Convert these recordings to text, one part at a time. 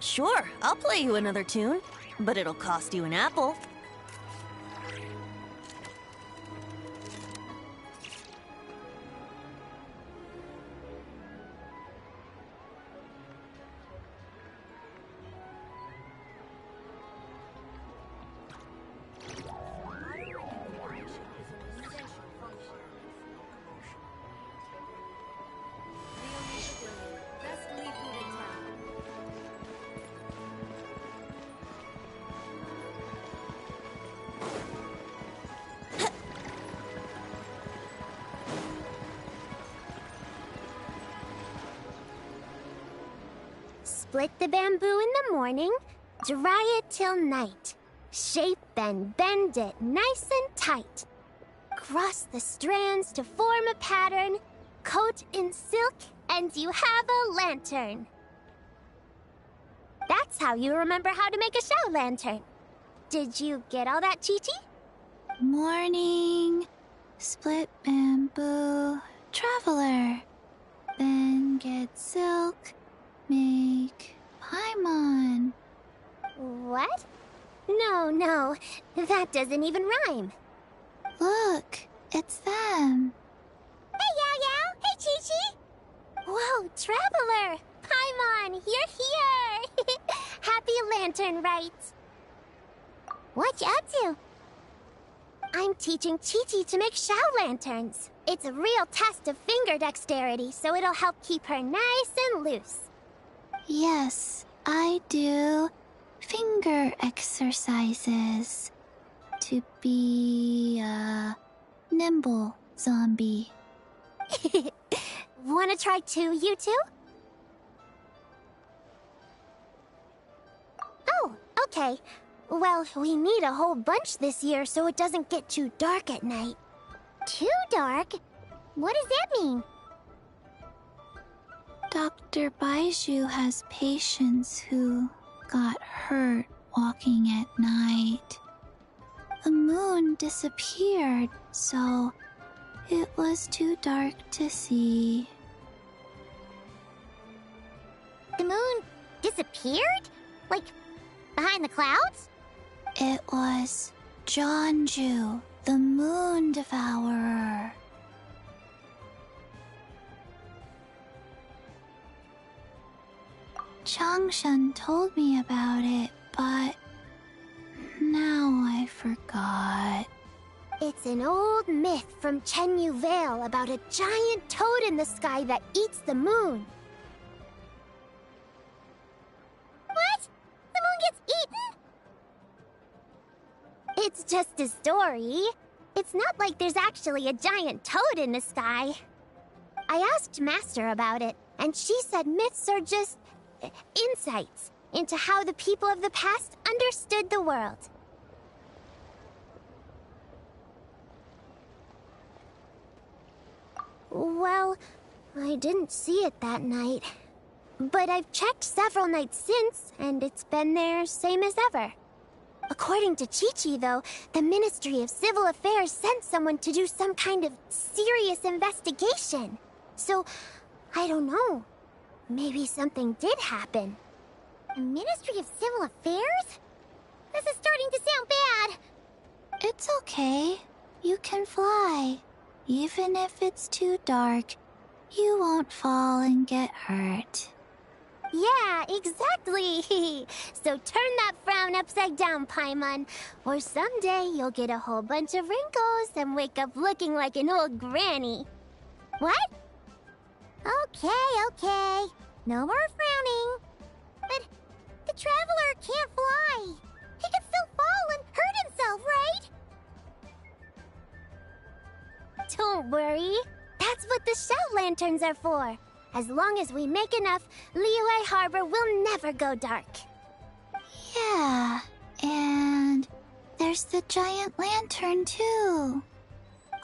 Sure, I'll play you another tune, but it'll cost you an apple. Split the bamboo in the morning, dry it till night. Shape and bend it nice and tight. Cross the strands to form a pattern, coat in silk, and you have a lantern. That's how you remember how to make a show lantern. Did you get all that, Chi-Chi? Morning, split bamboo, traveler. Then get silk, make paimon. What? No, that doesn't even rhyme. Look, it's them. Hey, Yao Yao! Hey, Chi-Chi! Whoa, Traveler! Paimon, you're here! Happy Lantern Rite! What you up to? I'm teaching Chi-Chi to make Shao lanterns. It's a real test of finger dexterity, so it'll help keep her nice and loose. Yes, I do finger exercises to be a nimble zombie. Wanna try too, you two? Oh, okay. Well, we need a whole bunch this year so it doesn't get too dark at night. Too dark? What does that mean? Dr. Baiju has patients who got hurt walking at night. The moon disappeared, so it was too dark to see. The moon disappeared? Like, behind the clouds? It was Jeonju, the moon devourer. Changshan told me about it, but now I forgot. It's an old myth from Chenyu Vale about a giant toad in the sky that eats the moon. What? The moon gets eaten? It's just a story. It's not like there's actually a giant toad in the sky. I asked Master about it, and she said myths are just insights into how the people of the past understood the world. Well, I didn't see it that night. But I've checked several nights since, and it's been there same as ever. According to Chi-Chi, though, the Ministry of Civil Affairs sent someone to do some kind of serious investigation. So, I don't know. Maybe something did happen. The Ministry of Civil Affairs? This is starting to sound bad. It's okay. You can fly. Even if it's too dark, you won't fall and get hurt. Yeah, exactly. So turn that frown upside down, Paimon. Or someday you'll get a whole bunch of wrinkles and wake up looking like an old granny. What? Okay. No more frowning. But the Traveler can't fly. He could still fall and hurt himself, right? Don't worry. That's what the shout lanterns are for. As long as we make enough, Liyue Harbor will never go dark. Yeah, and there's the giant lantern too.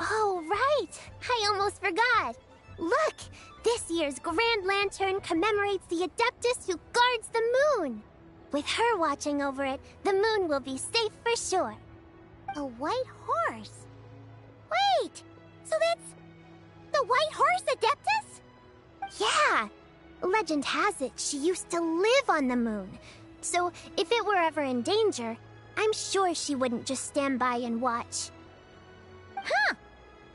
Oh, right! I almost forgot. Look! This year's Grand Lantern commemorates the Adeptus who guards the moon. With her watching over it, the moon will be safe for sure. A white horse? Wait! So that's the White Horse Adeptus? Yeah! Legend has it she used to live on the moon. So if it were ever in danger, I'm sure she wouldn't just stand by and watch. Huh.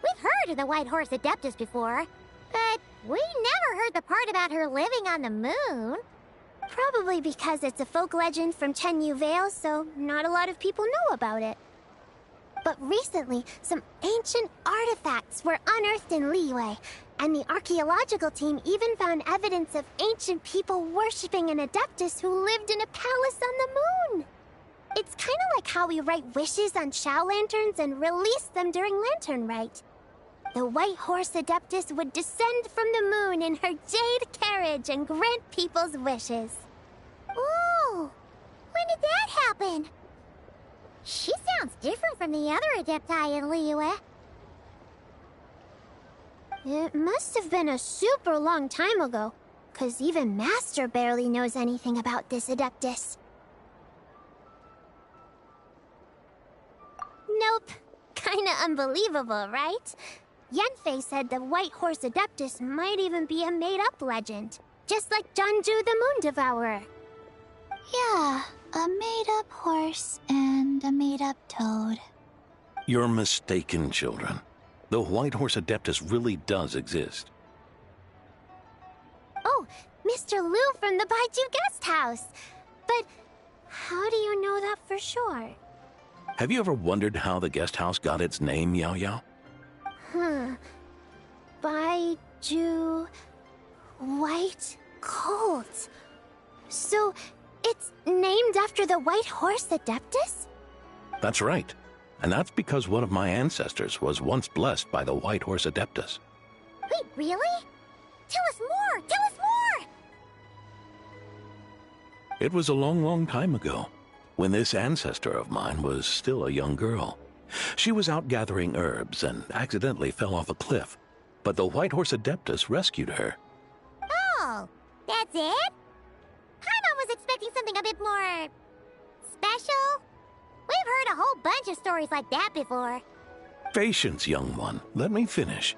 We've heard of the White Horse Adeptus before, but we never heard the part about her living on the moon. Probably because it's a folk legend from Chenyu Vale, so not a lot of people know about it. But recently, some ancient artifacts were unearthed in Liyue, and the archaeological team even found evidence of ancient people worshipping an Adeptus who lived in a palace on the moon. It's kind of like how we write wishes on Shao lanterns and release them during Lantern Rite. The White Horse Adeptus would descend from the moon in her jade carriage and grant people's wishes. Ooh! When did that happen? She sounds different from the other Adepti in Liyue. It must have been a super long time ago, 'cause even Master barely knows anything about this Adeptus. Nope. Kinda unbelievable, right? Yanfei said the White Horse Adeptus might even be a made-up legend, just like Janju the Moon Devourer. Yeah, a made-up horse and a made-up toad. You're mistaken, children. The White Horse Adeptus really does exist. Oh, Mr. Liu from the Baiju Guest House. But how do you know that for sure? Have you ever wondered how the guest house got its name, Yao Yao? Baiju... White Colt. So, it's named after the White Horse Adeptus? That's right. And that's because one of my ancestors was once blessed by the White Horse Adeptus. Wait, really? Tell us more! Tell us more! It was a long, long time ago, when this ancestor of mine was still a young girl. She was out gathering herbs and accidentally fell off a cliff, but the White Horse Adeptus rescued her. Oh, that's it? Paimon was expecting something a bit more... special? We've heard a whole bunch of stories like that before. Patience, young one. Let me finish.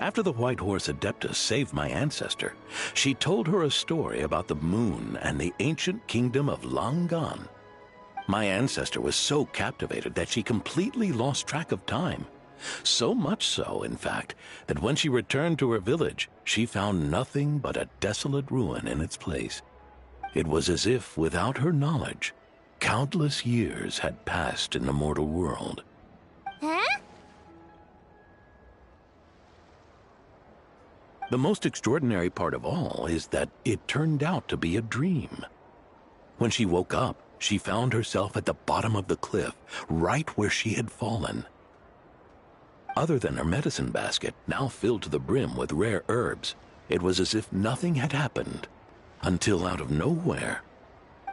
After the White Horse Adeptus saved my ancestor, she told her a story about the moon and the ancient kingdom of Langan. My ancestor was so captivated that she completely lost track of time. So much so, in fact, that when she returned to her village, she found nothing but a desolate ruin in its place. It was as if, without her knowledge, countless years had passed in the mortal world. Huh? The most extraordinary part of all is that it turned out to be a dream. When she woke up, she found herself at the bottom of the cliff, right where she had fallen. Other than her medicine basket, now filled to the brim with rare herbs, it was as if nothing had happened, until out of nowhere,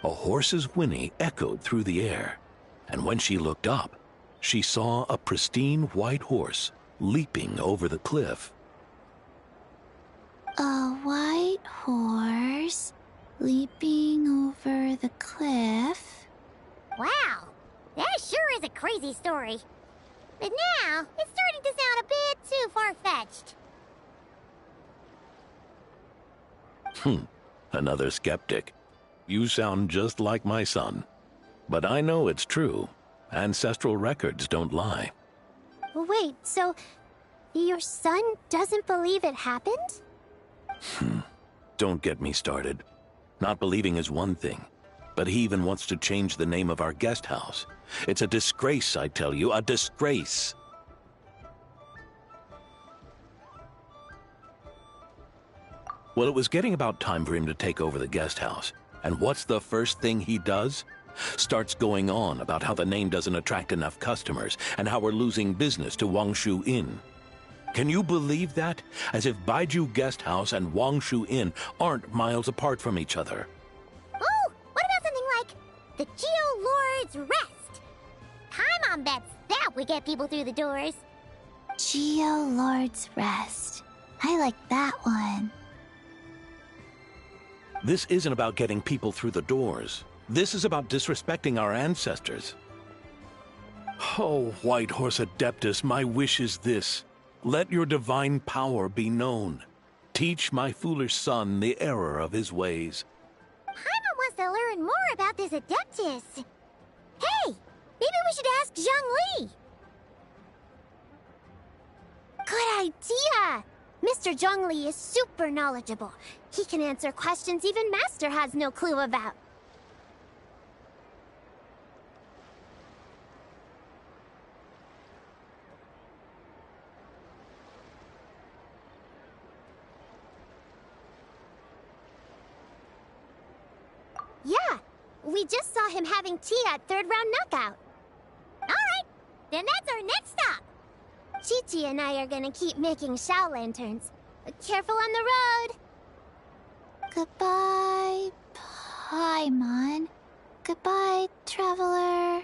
a horse's whinny echoed through the air, and when she looked up, she saw a pristine white horse leaping over the cliff. A white horse leaping over the cliff? Wow, that sure is a crazy story. But now, it's starting to sound a bit too far-fetched. Another skeptic. You sound just like my son. But I know it's true. Ancestral records don't lie. Wait, so your son doesn't believe it happened? Don't get me started. Not believing is one thing, but he even wants to change the name of our guest house. It's a disgrace, I tell you, a disgrace. Well, it was getting about time for him to take over the guest house. And what's the first thing he does? Starts going on about how the name doesn't attract enough customers and how we're losing business to Wangshu Inn. Can you believe that? As if Baiju Guest House and Wangshu Inn aren't miles apart from each other. Oh, what about something like the Geo Lord's Rest? Paimon bets that would get people through the doors. Geo Lord's Rest. I like that one. This isn't about getting people through the doors. This is about disrespecting our ancestors. Oh, White Horse Adeptus, my wish is this. Let your divine power be known. Teach my foolish son the error of his ways. Paimon wants to learn more about this Adeptus. Hey, maybe we should ask Zhang Li. Good idea! Mr. Zhongli is super knowledgeable. He can answer questions even Master has no clue about. Yeah, we just saw him having tea at third round knockout. Alright, then that's our next stop. Chi-Chi and I are gonna keep making Shao lanterns. Careful on the road! Goodbye, Paimon. Goodbye, traveler.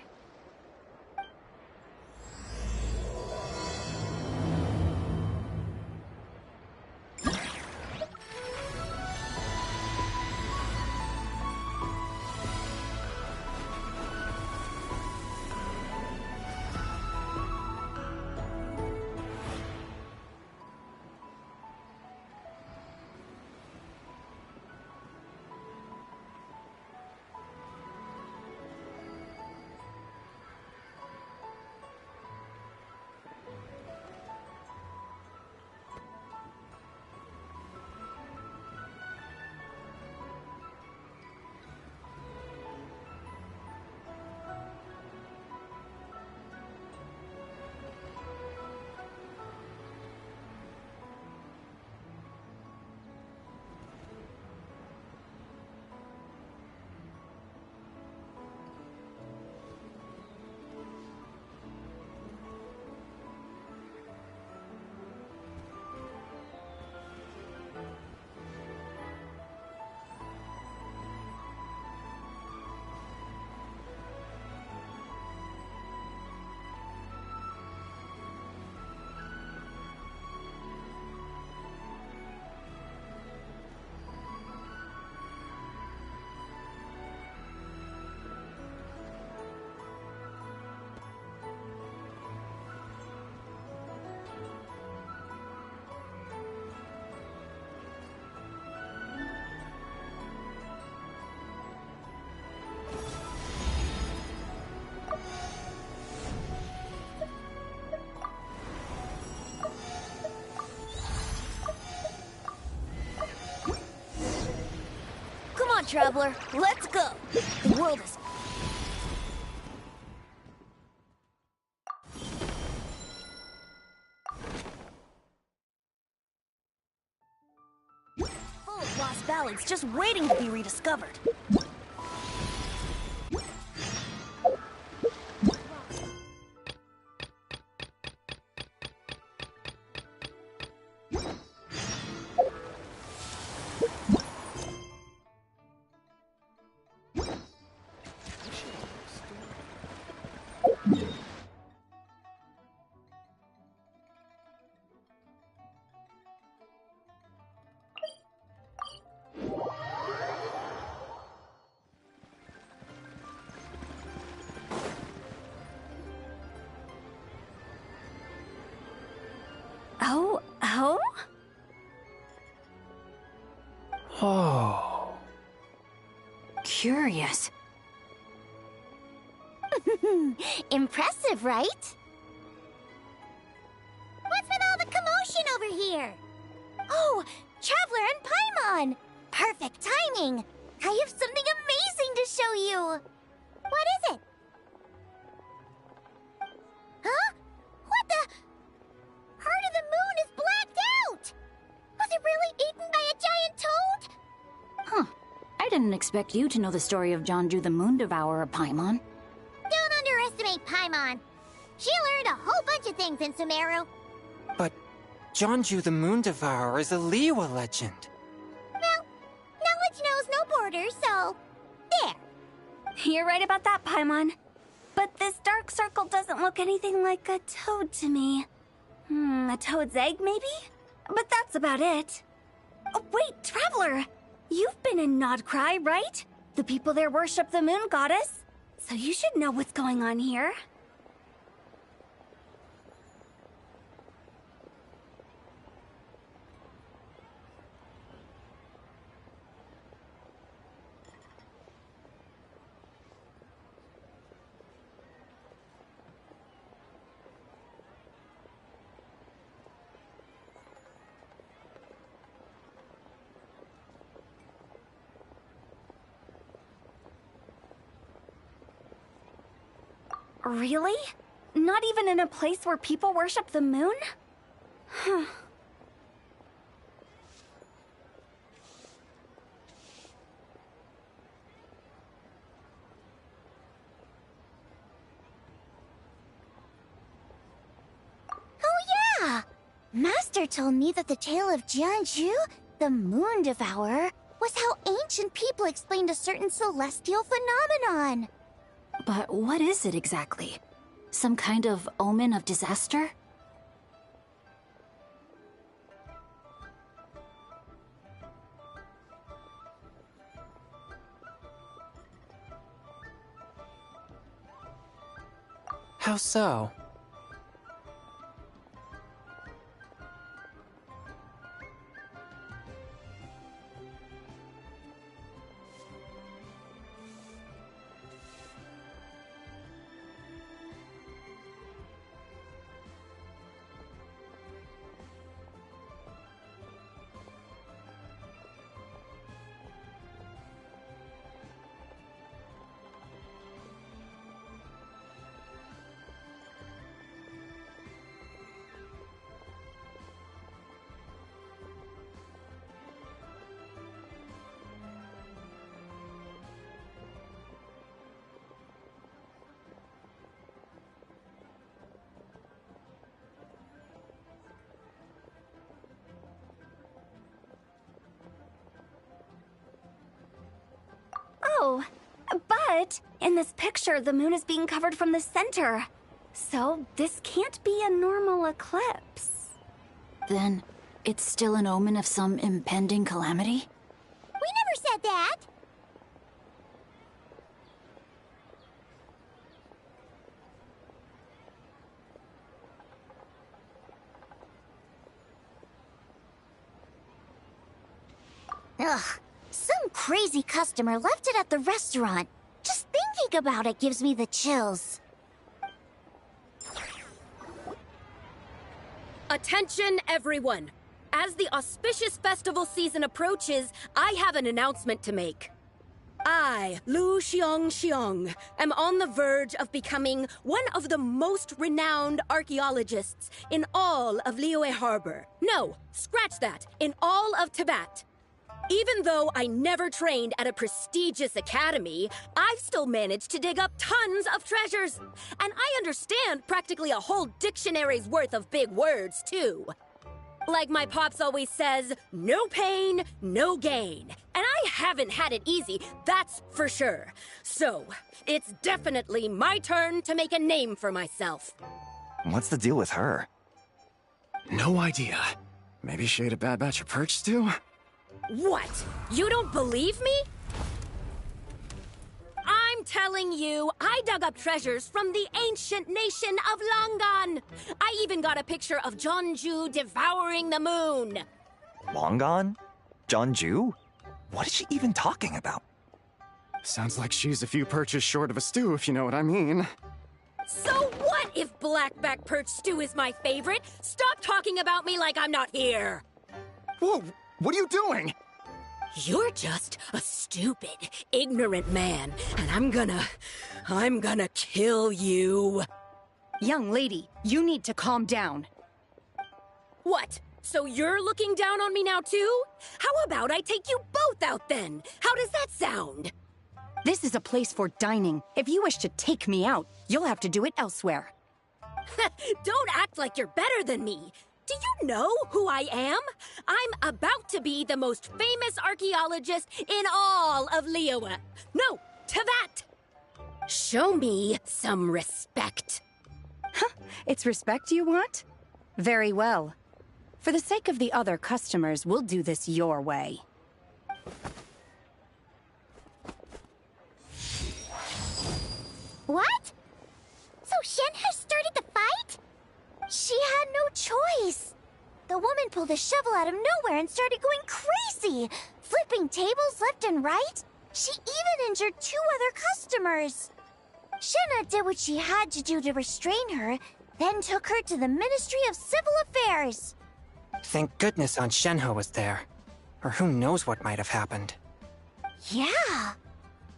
Come on, traveler, let's go. The world is full of lost ballads just waiting to be rediscovered. Oh? Oh. Curious. Impressive, right? What's with all the commotion over here? Oh, Traveler and Paimon! Perfect timing! I have something amazing to show you! What is it? Huh? What the? Heart of the Moon is blacked out! Was it really eaten by a giant toad? Huh. I didn't expect you to know the story of Jonju the Moon Devourer, Paimon. Don't underestimate Paimon. She learned a whole bunch of things in Sumeru. But Jonju the Moon Devourer is a Liyue legend. Well, knowledge knows no borders, so... there. You're right about that, Paimon. But this dark circle doesn't look anything like a toad to me. A toad's egg, maybe? But that's about it. Oh, wait, Traveler! You've been in Nodcry, right? The people there worship the moon goddess. So you should know what's going on here. Really? Not even in a place where people worship the moon? Huh. Oh yeah! Master told me that the tale of Jianzhu, the Moon Devourer, was how ancient people explained a certain celestial phenomenon. But what is it exactly? Some kind of omen of disaster? How so? Oh, but in this picture, the moon is being covered from the center. So this can't be a normal eclipse. Then, it's still an omen of some impending calamity? We never said that! Ugh, some crazy customer left it at the restaurant. Just thinking about it gives me the chills. Attention, everyone! As the auspicious festival season approaches, I have an announcement to make. I, Lu Xiong, am on the verge of becoming one of the most renowned archaeologists in all of Liyue Harbor. No, scratch that, in all of Tibet. Even though I never trained at a prestigious academy, I've still managed to dig up tons of treasures. And I understand practically a whole dictionary's worth of big words, too. Like my pops always says, no pain, no gain. And I haven't had it easy, that's for sure. So, it's definitely my turn to make a name for myself. What's the deal with her? No idea. Maybe she ate a bad batch of perch stew? What? You don't believe me? I'm telling you, I dug up treasures from the ancient nation of Longan. I even got a picture of Jeonju devouring the moon. Long gone? Jeonju? What is she even talking about? Sounds like she's a few perches short of a stew, if you know what I mean. So what if blackback perch stew is my favorite? Stop talking about me like I'm not here. Whoa! What are you doing? You're just a stupid, ignorant man, and I'm gonna kill you. Young lady, you need to calm down. What? So you're looking down on me now too? How about I take you both out then? How does that sound? This is a place for dining. If you wish to take me out, you'll have to do it elsewhere. Don't act like you're better than me. Do you know who I am? I'm about to be the most famous archaeologist in all of Liyue. No, Tibet! Show me some respect. Huh, it's respect you want? Very well. For the sake of the other customers, we'll do this your way. What? So Shen has started the fight? She had no choice. The woman pulled a shovel out of nowhere and started going crazy, flipping tables left and right. She even injured 2 other customers. Shenna did what she had to do to restrain her, then took her to the Ministry of Civil Affairs. Thank goodness Aunt Shenhe was there. Or who knows what might have happened. Yeah.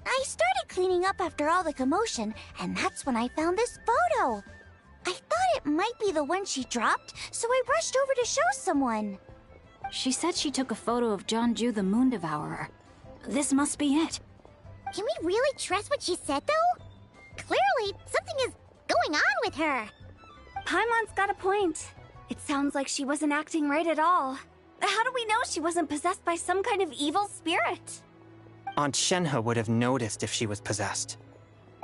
I started cleaning up after all the commotion, and that's when I found this photo. I thought it might be the one she dropped, so I rushed over to show someone. She said she took a photo of Jeonju the Moon Devourer. This must be it. Can we really trust what she said, though? Clearly, something is going on with her. Paimon's got a point. It sounds like she wasn't acting right at all. How do we know she wasn't possessed by some kind of evil spirit? Aunt Shenhe would have noticed if she was possessed.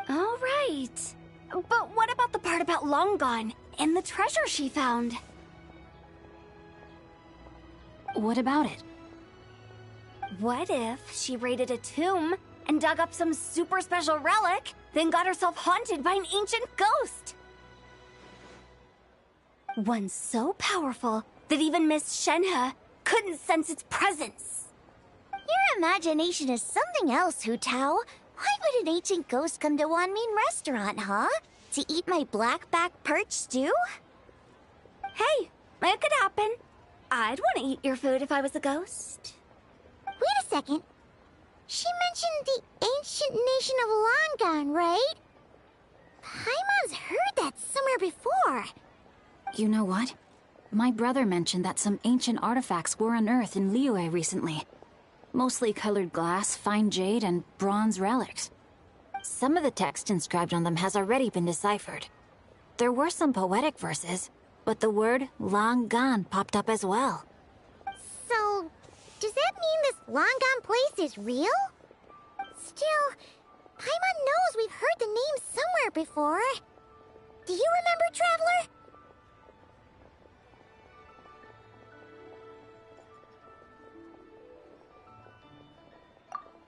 All right. But what about the part about Long Gone and the treasure she found? What about it? What if she raided a tomb and dug up some super special relic, then got herself haunted by an ancient ghost? One so powerful that even Miss Shenhe couldn't sense its presence. Your imagination is something else, Hu Tao. Why would an ancient ghost come to Wanmin restaurant, huh? To eat my blackback perch stew? Hey, it could happen. I'd want to eat your food if I was a ghost. Wait a second. She mentioned the ancient nation of Longon, right? Paimon's heard that somewhere before. You know what? My brother mentioned that some ancient artifacts were unearthed in Liyue recently. Mostly colored glass, fine jade, and bronze relics. Some of the text inscribed on them has already been deciphered. There were some poetic verses, but the word long gone popped up as well. So, does that mean this Longon place is real? Still, Paimon knows we've heard the name somewhere before. Do you remember, Traveler?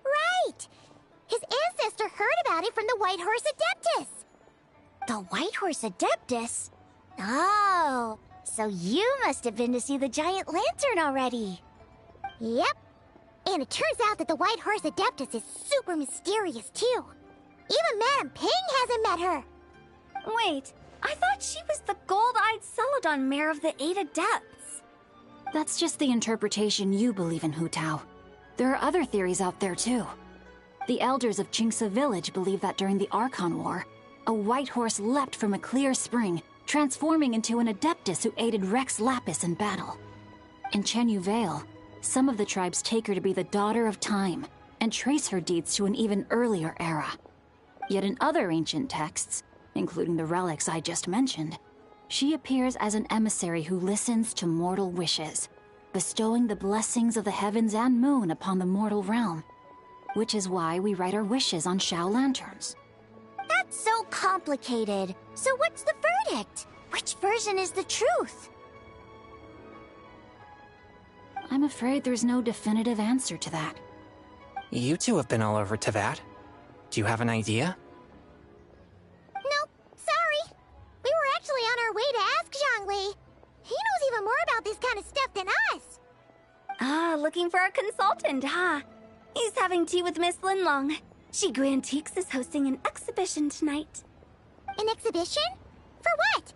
Right! His ancestor heard about it from the White Horse Adeptus! The White Horse Adeptus? Oh, so you must have been to see the giant lantern already. Yep. And it turns out that the White Horse Adeptus is super mysterious, too. Even Madame Ping hasn't met her. Wait, I thought she was the gold-eyed Celadon mare of the Eight Adepts. That's just the interpretation you believe in, Hu Tao. There are other theories out there, too. The elders of Qingce village believe that during the Archon War, a white horse leapt from a clear spring, transforming into an Adeptus who aided Rex Lapis in battle. In Chenyu Vale, some of the tribes take her to be the Daughter of Time, and trace her deeds to an even earlier era. Yet in other ancient texts, including the relics I just mentioned, she appears as an emissary who listens to mortal wishes, bestowing the blessings of the heavens and moon upon the mortal realm, which is why we write our wishes on Shao lanterns. That's so complicated. So what's the verdict? Which version is the truth? I'm afraid there's no definitive answer to that. You two have been all over Tevat. Do you have an idea? Nope, sorry. We were actually on our way to ask Zhongli. He knows even more about this kind of stuff than us. Ah, looking for a consultant, huh? He's having tea with Miss Linlong. Shigu Antiques is hosting an exhibition tonight. An exhibition? For what?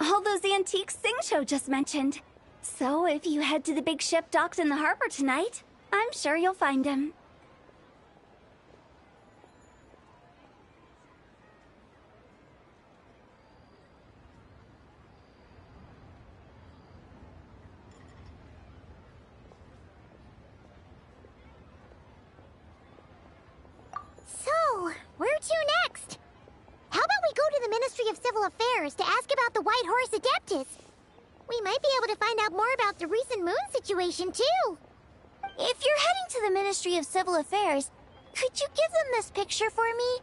All those antiques Sing Show just mentioned. So if you head to the big ship docked in the harbor tonight, I'm sure you'll find him. So, where to next? How about we go to the Ministry of Civil Affairs to ask about the White Horse Adeptus? We might be able to find out more about the recent moon situation, too. If you're heading to the Ministry of Civil Affairs, could you give them this picture for me?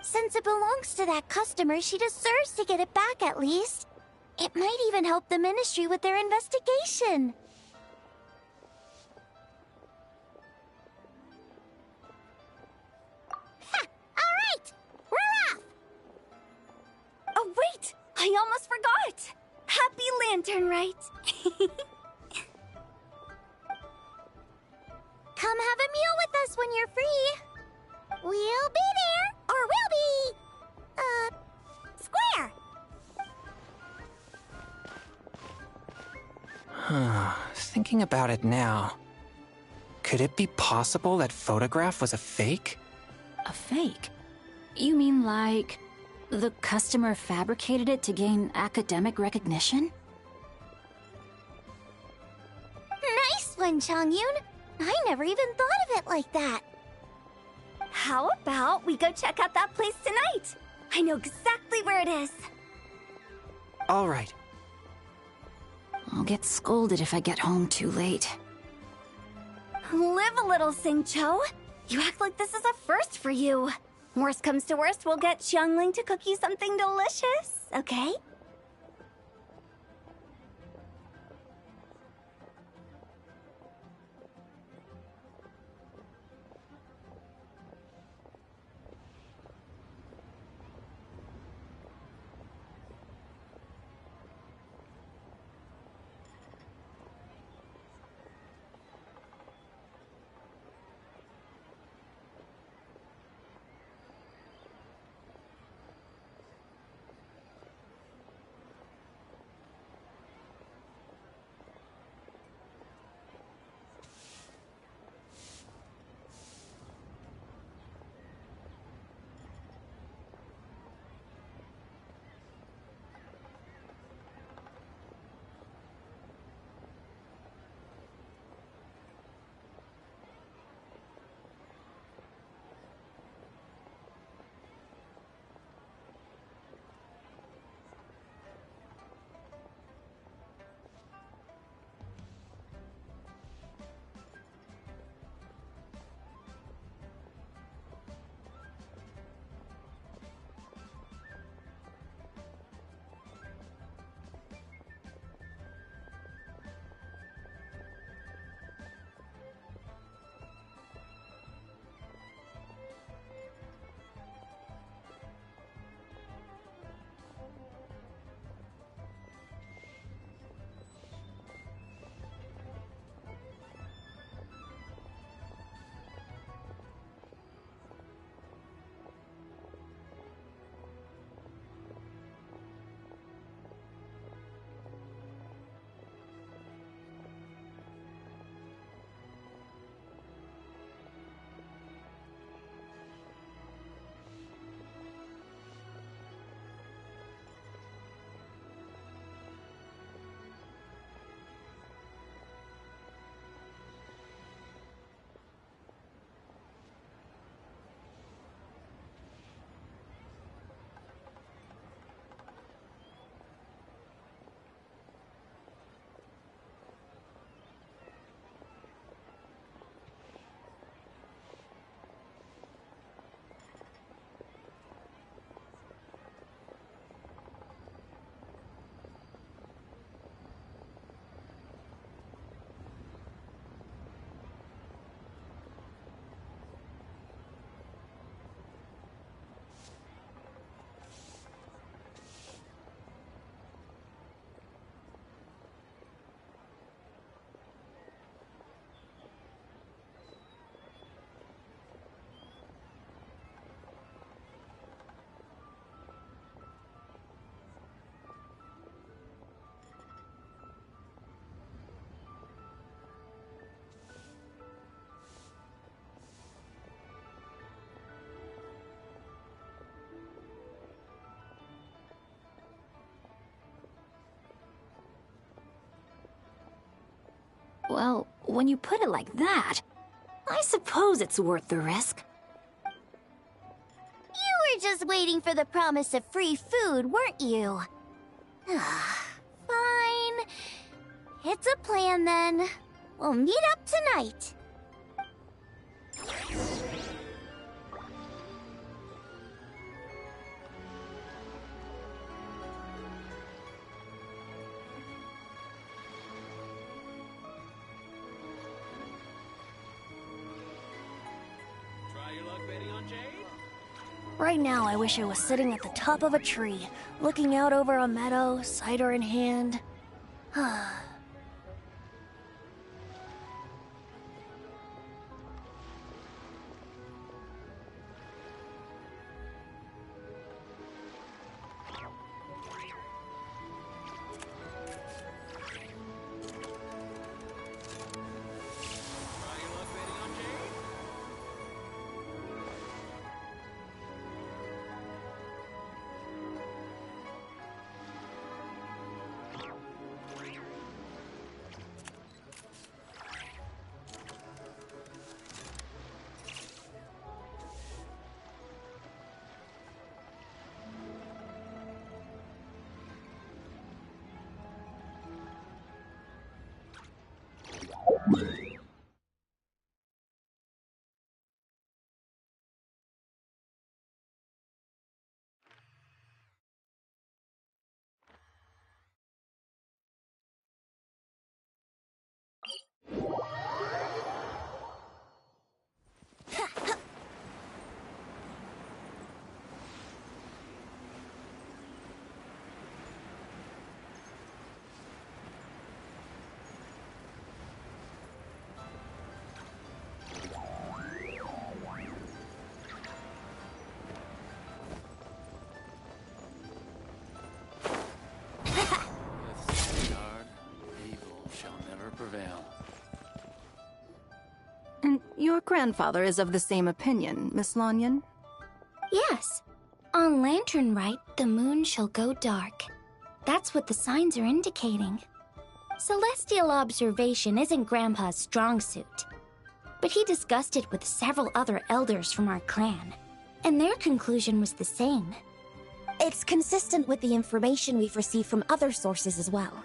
Since it belongs to that customer, she deserves to get it back at least. It might even help the Ministry with their investigation. Ha! All right! We're off! Oh, wait! I almost forgot! Happy Lantern Rite! Come have a meal with us when you're free. We'll be there, or we'll be... square! Thinking about it now. Could it be possible that photograph was a fake? A fake? You mean like the customer fabricated it to gain academic recognition? Nice one, Chongyun. I never even thought of it like that. How about we go check out that place tonight? I know exactly where it is. All right. I'll get scolded if I get home too late. Live a little, Singcho. You act like this is a first for you. Worst comes to worst, we'll get Xiangling to cook you something delicious, okay? Well, when you put it like that, I suppose it's worth the risk. You were just waiting for the promise of free food, weren't you? Fine. It's a plan then. We'll meet up tonight. Right now, I wish I was sitting at the top of a tree, looking out over a meadow, cider in hand. grandfather is of the same opinion, Miss Lanyan? Yes. On Lantern Rite, the moon shall go dark. That's what the signs are indicating. Celestial observation isn't Grandpa's strong suit. But he discussed it with several other elders from our clan, and their conclusion was the same. It's consistent with the information we've received from other sources as well.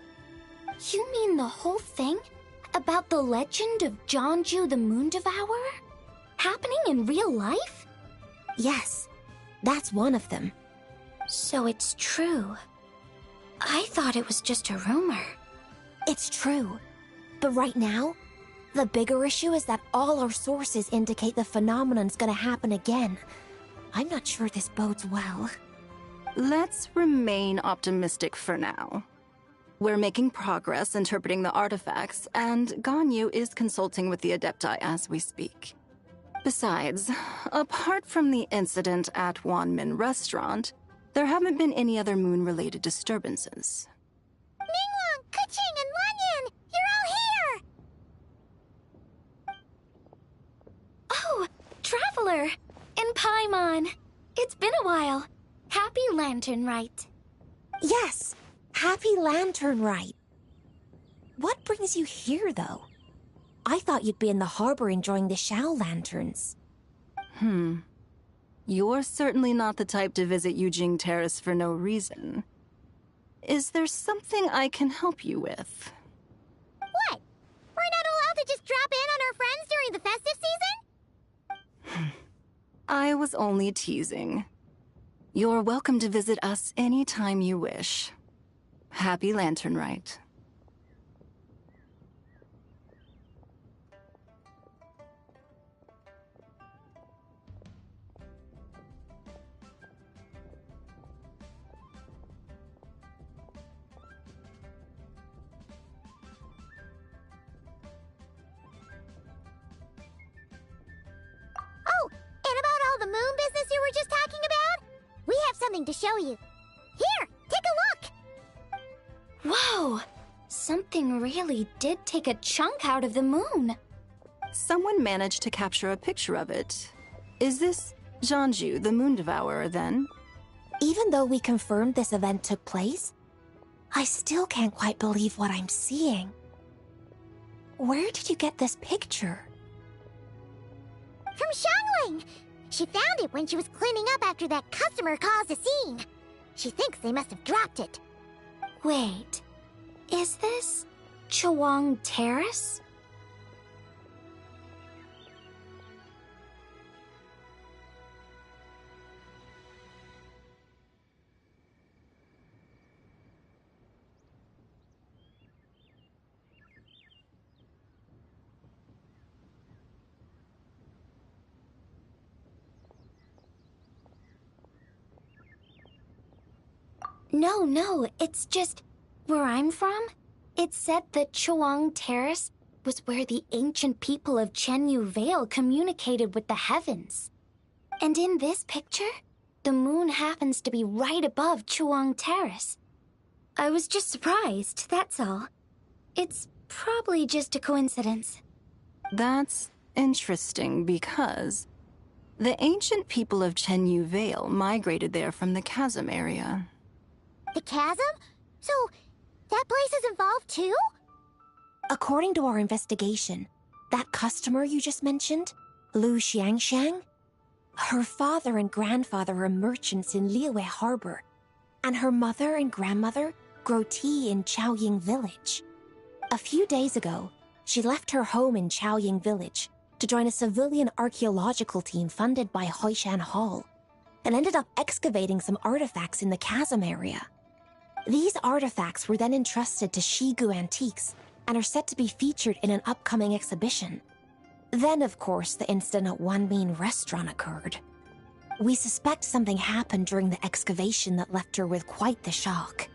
You mean the whole thing? About the legend of Jeonju the Moon Devourer? Happening in real life? Yes, that's one of them. So it's true. I thought it was just a rumor. It's true. But right now, the bigger issue is that all our sources indicate the phenomenon's gonna happen again. I'm not sure this bodes well. Let's remain optimistic for now. We're making progress interpreting the artifacts, and Ganyu is consulting with the Adepti as we speak. Besides, apart from the incident at Wanmin Restaurant, there haven't been any other moon-related disturbances. Ningguang, Keqing, and Lanyan! You're all here! Oh, Traveler! And Paimon! It's been a while. Happy Lantern Rite. Yes, happy Lantern Rite. What brings you here, though? I thought you'd be in the harbor enjoying the Shao lanterns. You're certainly not the type to visit Yujing Terrace for no reason. Is there something I can help you with? What? We're not allowed to just drop in on our friends during the festive season? I was only teasing. You're welcome to visit us anytime you wish. Happy Lantern Rite. Oh, and about all the moon business you were just talking about? We have something to show you. Here, take a look! Whoa! Something really did take a chunk out of the moon. Someone managed to capture a picture of it. Is this Jeonju, the Moon Devourer, then? Even though we confirmed this event took place, I still can't quite believe what I'm seeing. Where did you get this picture? From Xiangling! She found it when she was cleaning up after that customer caused a scene. She thinks they must have dropped it. Wait, is this Chawang Terrace? No, it's just where I'm from. It said that Chawang Terrace was where the ancient people of Chenyu Vale communicated with the heavens. And in this picture, the moon happens to be right above Chawang Terrace. I was just surprised, that's all. It's probably just a coincidence. That's interesting because the ancient people of Chenyu Vale migrated there from the chasm area. The chasm? So, that place is involved too? According to our investigation, that customer you just mentioned, Lu Xiangxiang, her father and grandfather are merchants in Liyue Harbor, and her mother and grandmother grow tea in Chaoying Village. A few days ago, she left her home in Chaoying Village to join a civilian archaeological team funded by Hoishan Hall, and ended up excavating some artifacts in the chasm area. These artifacts were then entrusted to Shigu Antiques and are set to be featured in an upcoming exhibition. Then, of course, the incident at Wanmin Restaurant occurred. We suspect something happened during the excavation that left her with quite the shock.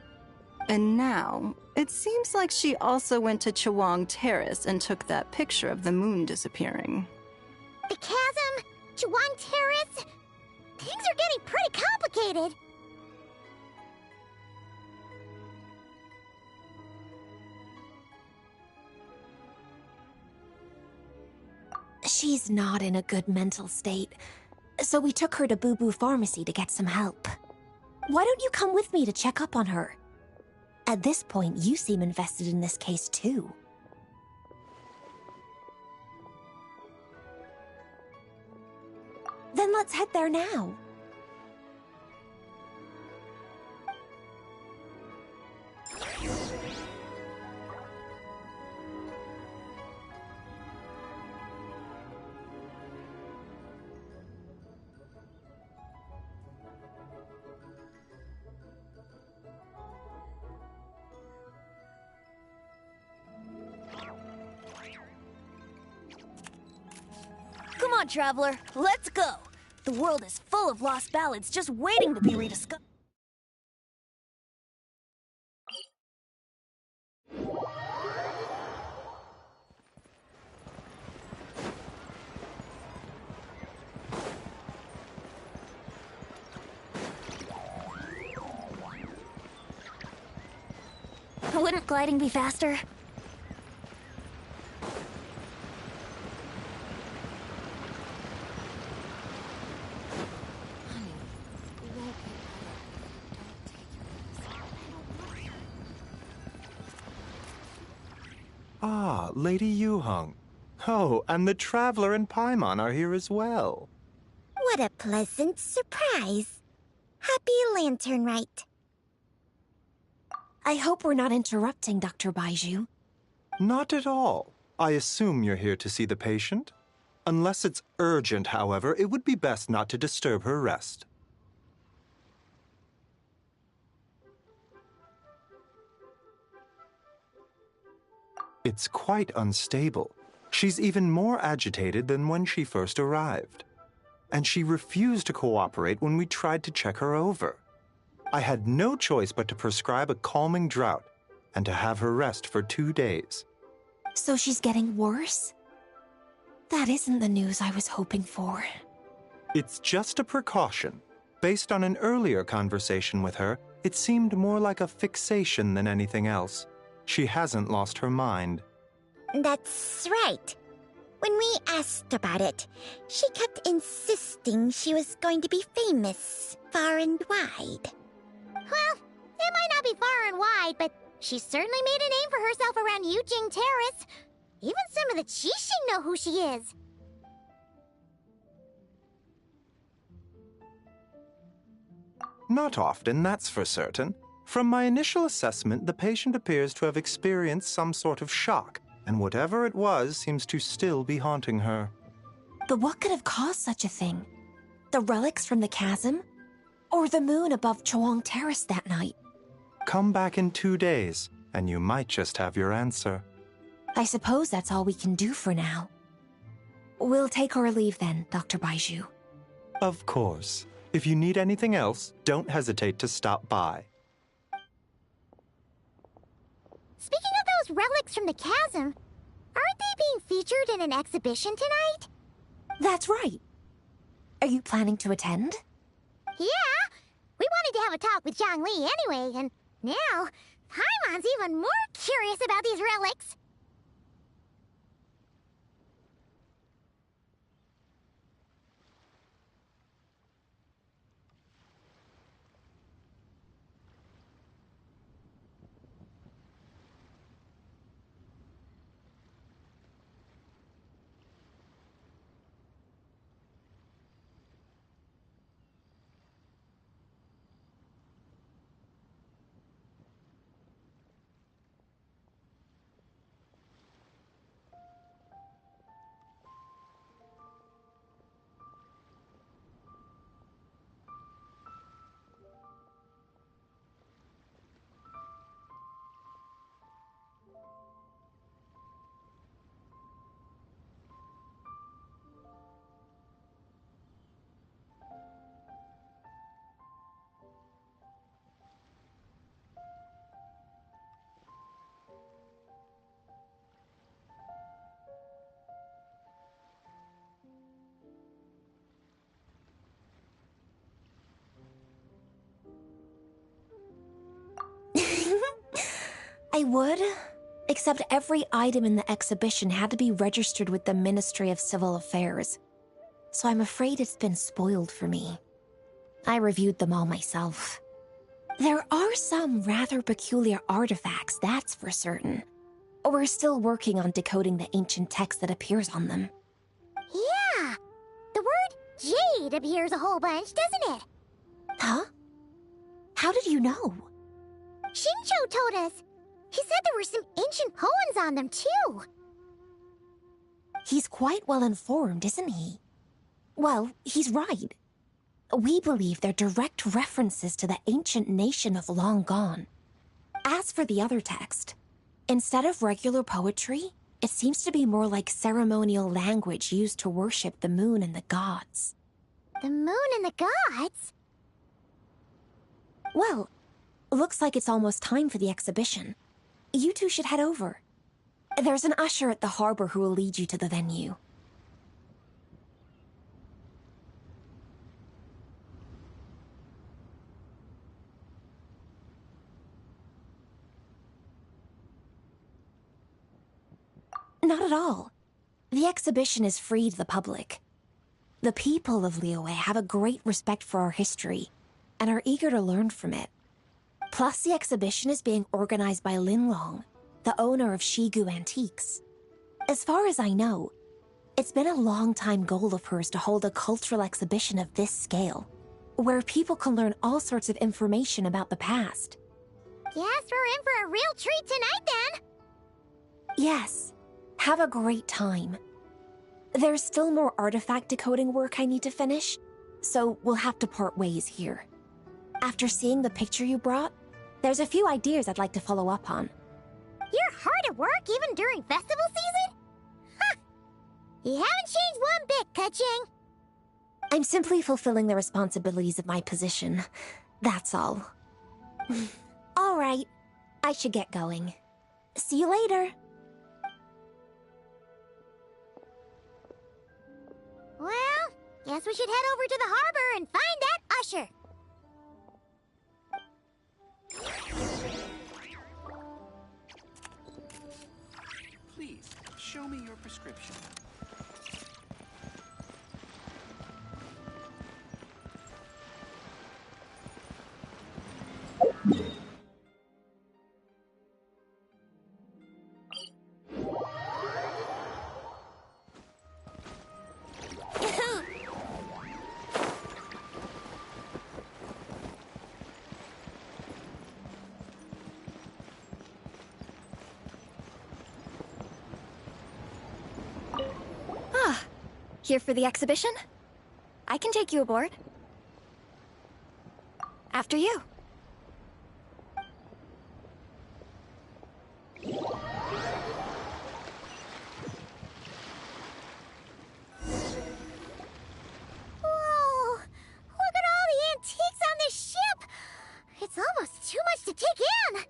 And now, it seems like she also went to Chawang Terrace and took that picture of the moon disappearing. The chasm? Chawang Terrace? Things are getting pretty complicated. She's She's not in a good mental state, so we took her to Boo Boo Pharmacy to get some help. Why don't you come with me to check up on her? At this point, you seem invested in this case too. Then let's head there now. Come on, Traveler, let's go! The world is full of lost ballads just waiting to be rediscovered. Wouldn't gliding be faster? Ah, Lady Yu-hung. Oh, and the Traveler and Paimon are here as well. What a pleasant surprise. Happy Lantern Rite. I hope we're not interrupting Dr. Baizhu. Not at all. I assume you're here to see the patient? Unless it's urgent, however, it would be best not to disturb her rest. It's quite unstable. She's even more agitated than when she first arrived. And she refused to cooperate when we tried to check her over. I had no choice but to prescribe a calming draught and to have her rest for 2 days. So she's getting worse? That isn't the news I was hoping for. It's just a precaution. Based on an earlier conversation with her, it seemed more like a fixation than anything else. She hasn't lost her mind. That's right. When we asked about it, she kept insisting she was going to be famous far and wide. Well, it might not be far and wide, but she certainly made a name for herself around Yujing Terrace. Even some of the Qixing know who she is. Not often, that's for certain. From my initial assessment, the patient appears to have experienced some sort of shock, and whatever it was seems to still be haunting her. But what could have caused such a thing? The relics from the chasm? Or the moon above Chuang Terrace that night? Come back in 2 days, and you might just have your answer. I suppose that's all we can do for now. We'll take our leave then, Dr. Baizhu. Of course. If you need anything else, don't hesitate to stop by. Speaking of those relics from the chasm, aren't they being featured in an exhibition tonight? That's right. Are you planning to attend? Yeah! We wanted to have a talk with Zhang Li anyway, and now Paimon's even more curious about these relics. I would, Except every item in the exhibition had to be registered with the Ministry of Civil Affairs. So I'm afraid it's been spoiled for me. I reviewed them all myself. There are some rather peculiar artifacts, that's for certain. We're still working on decoding the ancient text that appears on them. Yeah! The word jade appears a whole bunch, doesn't it? Huh? How did you know? Shincho told us. He said there were some ancient poems on them, too. He's quite well informed, isn't he? Well, he's right. We believe they're direct references to the ancient nation of long gone. As for the other text, instead of regular poetry, it seems to be more like ceremonial language used to worship the moon and the gods. The moon and the gods? Well, looks like it's almost time for the exhibition. You two should head over. There's an usher at the harbor who will lead you to the venue. Not at all. The exhibition is free to the public. The people of Liyue have a great respect for our history and are eager to learn from it. Plus, the exhibition is being organized by Linlong, the owner of Shigu Antiques. As far as I know, it's been a long-time goal of hers to hold a cultural exhibition of this scale, where people can learn all sorts of information about the past. Guess we're in for a real treat tonight, then! Yes. Have a great time. There's still more artifact decoding work I need to finish, so we'll have to part ways here. After seeing the picture you brought, there's a few ideas I'd like to follow up on. You're hard at work even during festival season? Huh! You haven't changed one bit, Ka-Ching. I'm simply fulfilling the responsibilities of my position. That's all. All right. I should get going. See you later. Well, guess we should head over to the harbor and find that usher. Please, show me your prescription. Here for the exhibition? I can take you aboard. After you. Whoa! Look at all the antiques on this ship! It's almost too much to take in!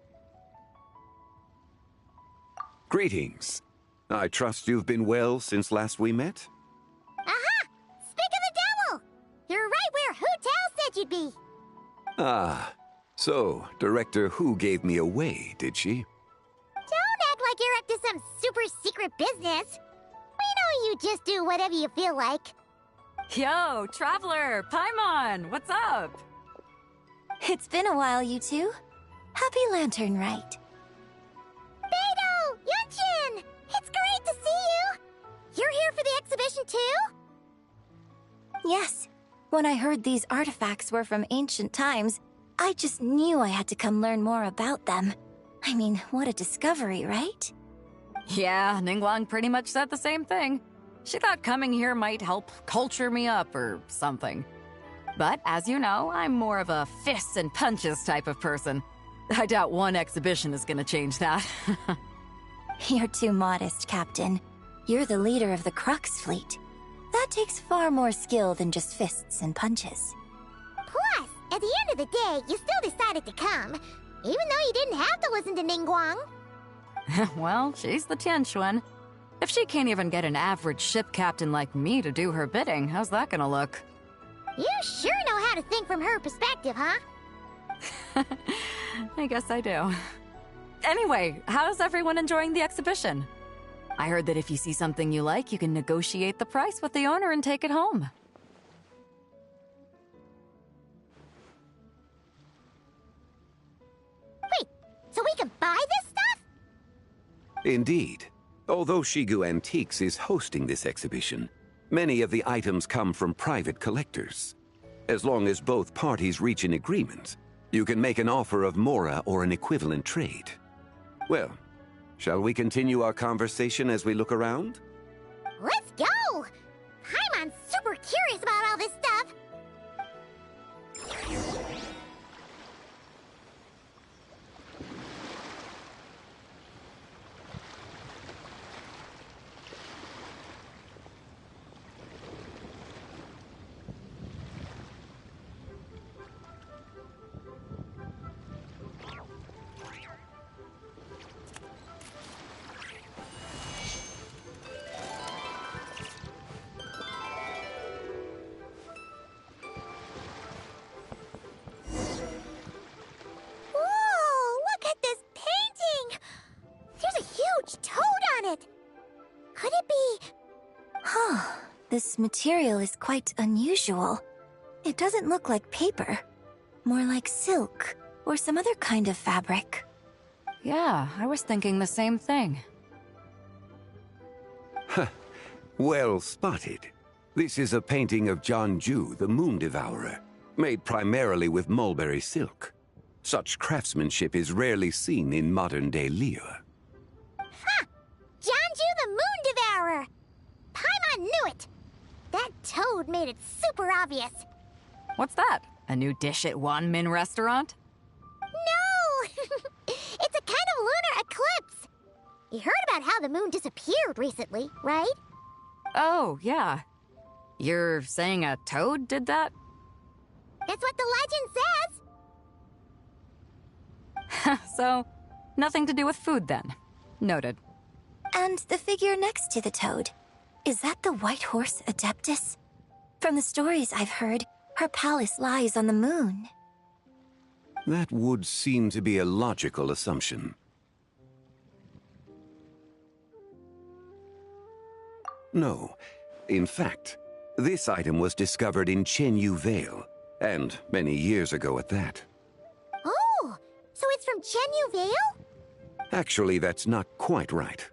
Greetings. I trust you've been well since last we met? Aha! Speak of the devil! You're right where Hu Tao said you'd be! Ah, so Director Hu gave me away, did she? Don't act like you're up to some super secret business! We know you just do whatever you feel like. Yo, Traveler! Paimon! What's up? It's been a while, you two. Happy Lantern Rite. Beidou! Yunchin! It's great to see you! You're here for the exhibition too? Yes. When I heard these artifacts were from ancient times, I just knew I had to come learn more about them. I mean, what a discovery, right? Yeah, Ningguang pretty much said the same thing. She thought coming here might help culture me up or something. But as you know, I'm more of a fists and punches type of person. I doubt one exhibition is gonna change that. You're too modest, Captain. You're the leader of the Crux fleet. That takes far more skill than just fists and punches. Plus, at the end of the day, you still decided to come, even though you didn't have to listen to Ningguang. Well, she's the Tianquan. If she can't even get an average ship captain like me to do her bidding, how's that gonna look? You sure know how to think from her perspective, huh? I guess I do. Anyway, how's everyone enjoying the exhibition? I heard that if you see something you like, you can negotiate the price with the owner and take it home. Wait, so we can buy this stuff? Indeed. Although Shigu Antiques is hosting this exhibition, many of the items come from private collectors. As long as both parties reach an agreement, you can make an offer of mora or an equivalent trade. Well, shall we continue our conversation as we look around? Let's go! Paimon's super curious about all this stuff. This material is quite unusual. It doesn't look like paper. More like silk, or some other kind of fabric. Yeah, I was thinking the same thing. Huh. Well spotted. This is a painting of Jianju, the Moon Devourer, made primarily with mulberry silk. Such craftsmanship is rarely seen in modern-day Liyue. Ha! Jianju the Moon Devourer! Paimon knew it! That toad made it super obvious. What's that? A new dish at Wanmin restaurant? No! It's a kind of lunar eclipse. You heard about how the moon disappeared recently, right? Oh, yeah. You're saying a toad did that? That's what the legend says. So, nothing to do with food then. Noted. And the figure next to the toad. Is that the White Horse Adeptus? From the stories I've heard, her palace lies on the moon. That would seem to be a logical assumption. No. In fact, this item was discovered in Chenyu Vale, and many years ago at that. Oh, so it's from Chenyu Vale? Actually, that's not quite right.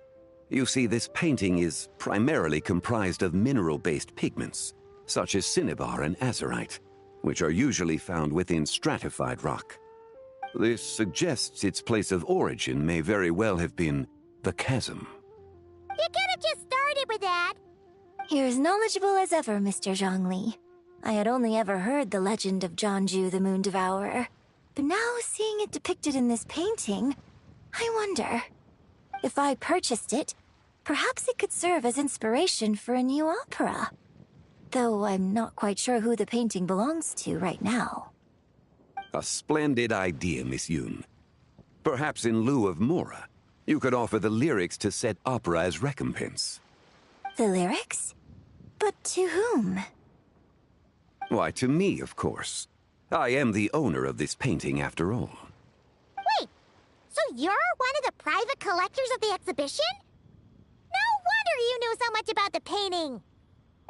You see, this painting is primarily comprised of mineral-based pigments, such as cinnabar and azurite, which are usually found within stratified rock. This suggests its place of origin may very well have been the chasm. You could have just started with that. You're as knowledgeable as ever, Mr. Zhongli. I had only ever heard the legend of Jianju the Moon Devourer, but now seeing it depicted in this painting, I wonder... If I purchased it, perhaps it could serve as inspiration for a new opera. Though I'm not quite sure who the painting belongs to right now. A splendid idea, Miss Yoon. Perhaps in lieu of mora, you could offer the lyrics to said opera as recompense. The lyrics? But to whom? Why, to me, of course. I am the owner of this painting, after all. Wait, so you're one of the private collectors of the exhibition? No wonder you knew so much about the painting.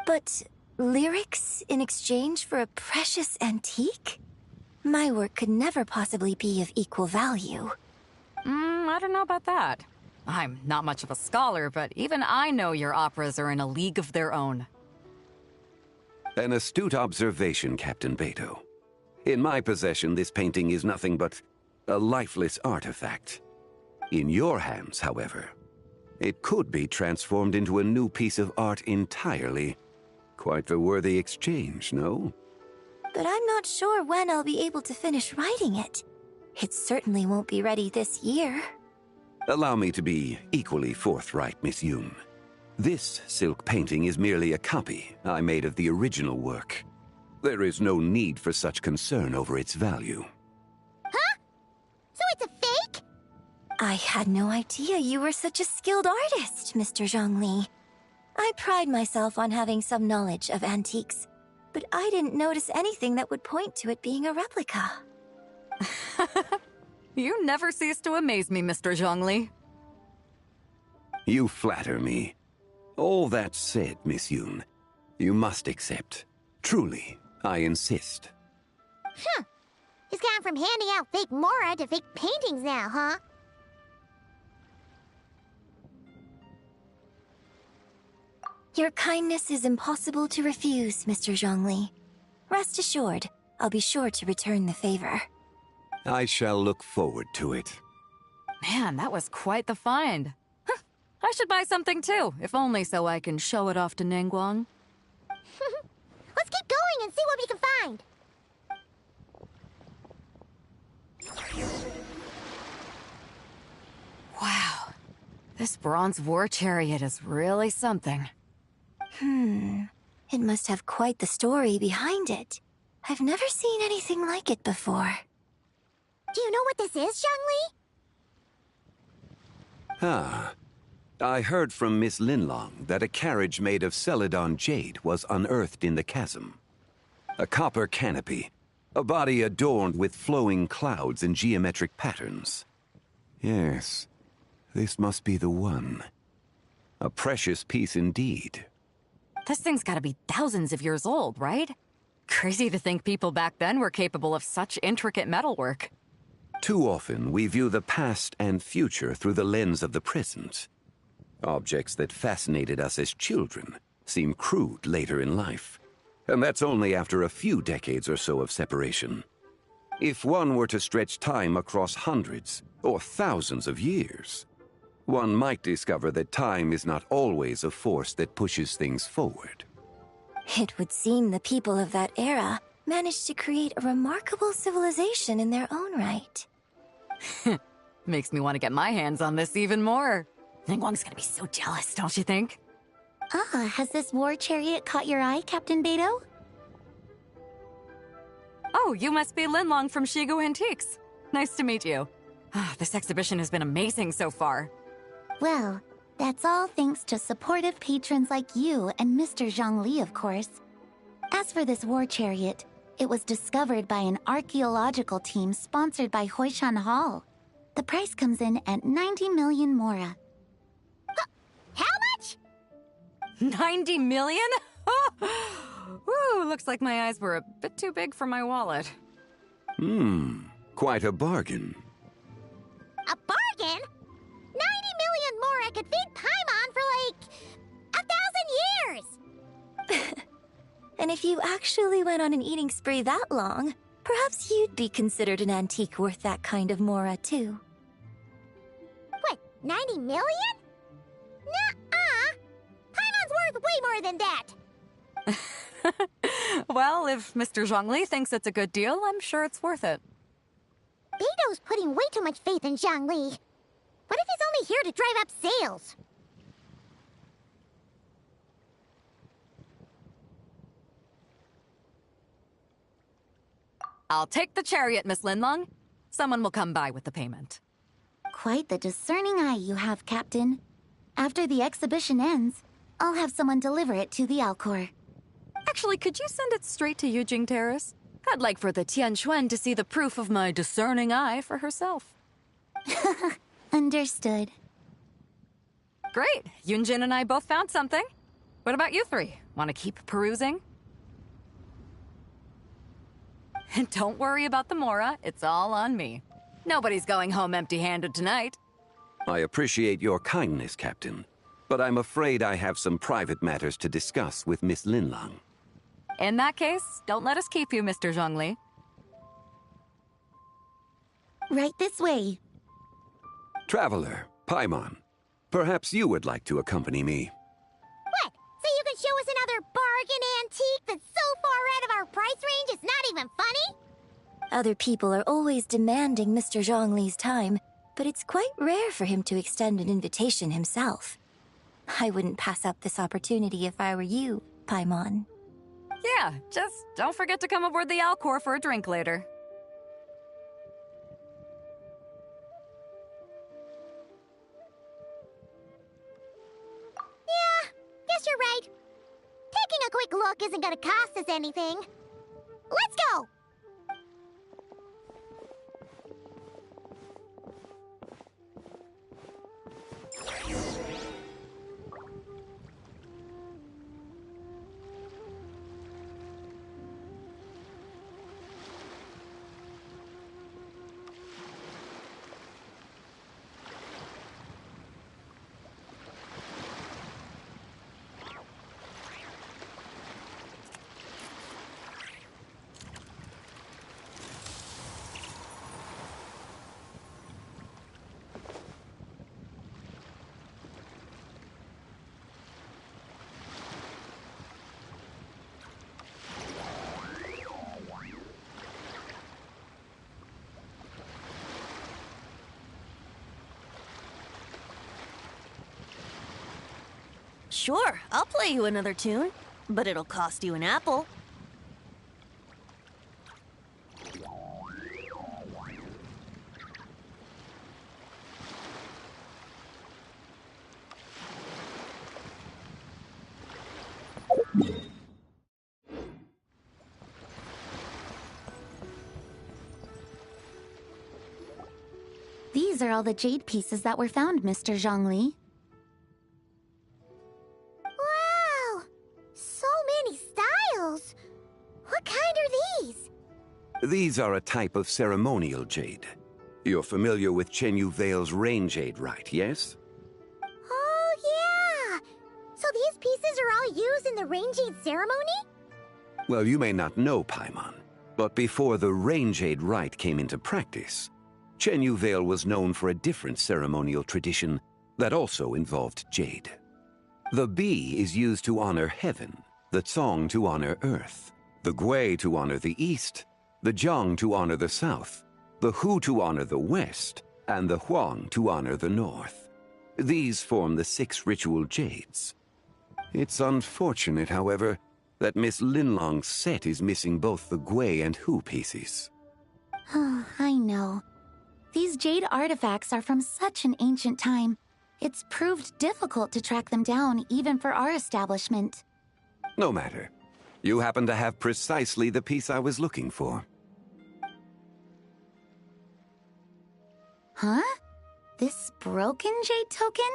But lyrics in exchange for a precious antique? My work could never possibly be of equal value. I don't know about that. I'm not much of a scholar, but even I know your operas are in a league of their own. An astute observation, Captain Beto. In my possession, this painting is nothing but a lifeless artifact. In your hands, however, it could be transformed into a new piece of art entirely. Quite the worthy exchange, no? But I'm not sure when I'll be able to finish writing it. It certainly won't be ready this year. Allow me to be equally forthright, Miss Yoon. This silk painting is merely a copy I made of the original work. There is no need for such concern over its value. Huh? So it's a fake? I had no idea you were such a skilled artist, Mr. Zhongli. I pride myself on having some knowledge of antiques, but I didn't notice anything that would point to it being a replica. You never cease to amaze me, Mr. Zhongli. You flatter me. All that said, Miss Yoon, you must accept. Truly, I insist. Huh. He's gone from handing out fake Mora to fake paintings now, huh? Your kindness is impossible to refuse, Mr. Zhongli. Rest assured, I'll be sure to return the favor. I shall look forward to it. Man, that was quite the find. Huh. I should buy something too, if only so I can show it off to Ningguang. Let's keep going and see what we can find. Wow. This bronze war chariot is really something. It must have quite the story behind it. I've never seen anything like it before. Do you know what this is, Zhongli? Ah. I heard from Miss Linlong that a carriage made of Celadon jade was unearthed in the chasm. A copper canopy, a body adorned with flowing clouds and geometric patterns. Yes, this must be the one. A precious piece indeed. This thing's gotta be thousands of years old, right? Crazy to think people back then were capable of such intricate metalwork. Too often, we view the past and future through the lens of the present. Objects that fascinated us as children seem crude later in life. And that's only after a few decades or so of separation. If one were to stretch time across hundreds or thousands of years, one might discover that time is not always a force that pushes things forward. It would seem the people of that era managed to create a remarkable civilization in their own right. Makes me want to get my hands on this even more. Ningguang's gonna be so jealous, don't you think? Has this war chariot caught your eye, Captain Beidou? Oh, you must be Linlong from Shigu Antiques. Nice to meet you. This exhibition has been amazing so far. Well, that's all thanks to supportive patrons like you and Mr. Zhongli, of course. As for this war chariot, it was discovered by an archaeological team sponsored by Hoishan Hall. The price comes in at 90 million Mora. How much? 90 million? Woo, looks like my eyes were a bit too big for my wallet. Quite a bargain. A bargain? 90 million Mora could feed Paimon for like 1,000 years! And if you actually went on an eating spree that long, perhaps you'd be considered an antique worth that kind of Mora, too. What, 90 million? Nuh-uh! Paimon's worth way more than that! Well, if Mr. Zhongli thinks it's a good deal, I'm sure it's worth it. Beidou's putting way too much faith in Zhongli. What if he's only here to drive up sales? I'll take the chariot, Miss Linlong. Someone will come by with the payment. Quite the discerning eye you have, Captain. After the exhibition ends, I'll have someone deliver it to the Alcor. Actually, could you send it straight to Yujing Terrace? I'd like for the Tianquan to see the proof of my discerning eye for herself. Understood. Great. Yunjin and I both found something. What about you three? Want to keep perusing? And don't worry about the Mora. It's all on me. Nobody's going home empty-handed tonight. I appreciate your kindness, Captain, but I'm afraid I have some private matters to discuss with Miss Linlong. In that case, don't let us keep you, Mr. Zhongli. Right this way. Traveler, Paimon, perhaps you would like to accompany me. What? So you can show us another bargain antique that's so far out of our price range it's not even funny? Other people are always demanding Mr. Zhongli's time, but it's quite rare for him to extend an invitation himself. I wouldn't pass up this opportunity if I were you, Paimon. Yeah, just don't forget to come aboard the Alcor for a drink later. Yeah, guess you're right. Taking a quick look isn't gonna cost us anything. Let's go! Sure, I'll play you another tune, but it'll cost you an apple. These are all the jade pieces that were found, Mr. Zhongli. Wow! So many styles! What kind are these? These are a type of ceremonial jade. You're familiar with Chenyu Vale's rain jade, right, yes? Oh, yeah! So these pieces are all used in the rain jade ceremony? Well, you may not know, Paimon, but before the rain jade rite came into practice, Chenyu Vale was known for a different ceremonial tradition that also involved jade. The bee is used to honor heaven, the Tsong to honor earth, the Gui to honor the east, the Jiang to honor the south, the Hu to honor the west, and the Huang to honor the north. These form the 6 ritual jades. It's unfortunate, however, that Miss Linlong's set is missing both the Gui and Hu pieces. Oh, I know. These jade artifacts are from such an ancient time. It's proved difficult to track them down, even for our establishment. No matter. You happen to have precisely the piece I was looking for. Huh? This broken jade token?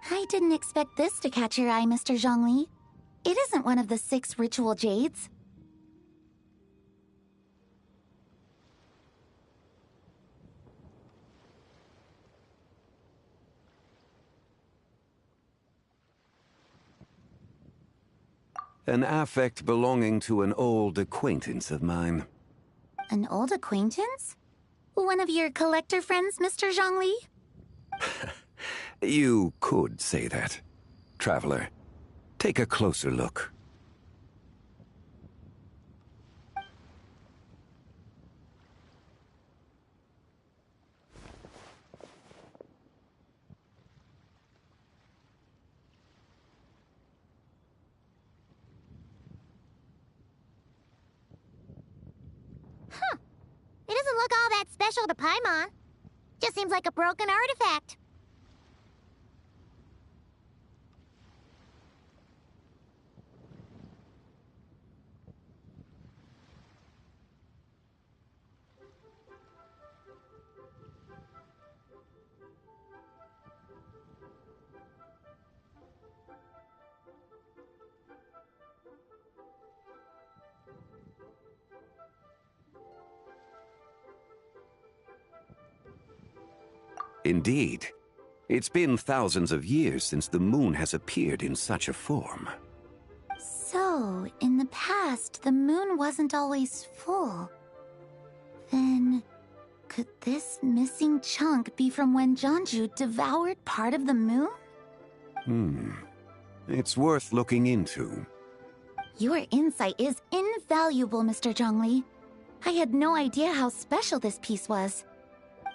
I didn't expect this to catch your eye, Mr. Zhongli. It isn't one of the 6 ritual jades. An affect belonging to an old acquaintance of mine. An old acquaintance? One of your collector friends, Mr. Zhongli? You could say that. Traveler, take a closer look. It doesn't look all that special to Paimon. Just seems like a broken artifact. Indeed. It's been thousands of years since the moon has appeared in such a form. So, in the past, the moon wasn't always full. Then, could this missing chunk be from when Jianzhu devoured part of the moon? It's worth looking into. Your insight is invaluable, Mr. Zhongli. I had no idea how special this piece was.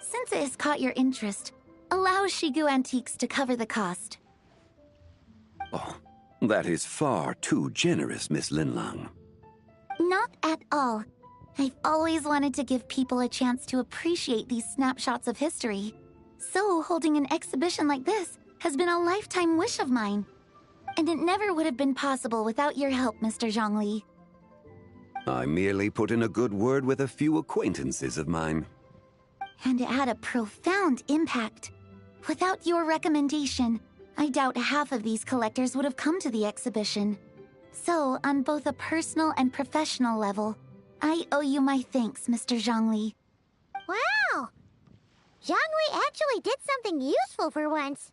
Since it has caught your interest, allow Shigu Antiques to cover the cost. Oh, that is far too generous, Miss Linlang. Not at all. I've always wanted to give people a chance to appreciate these snapshots of history. So holding an exhibition like this has been a lifetime wish of mine. And it never would have been possible without your help, Mr. Zhongli. I merely put in a good word with a few acquaintances of mine. And it had a profound impact. Without your recommendation, I doubt half of these collectors would have come to the exhibition. So, on both a personal and professional level, I owe you my thanks, Mr. Zhongli. Wow! Zhongli actually did something useful for once.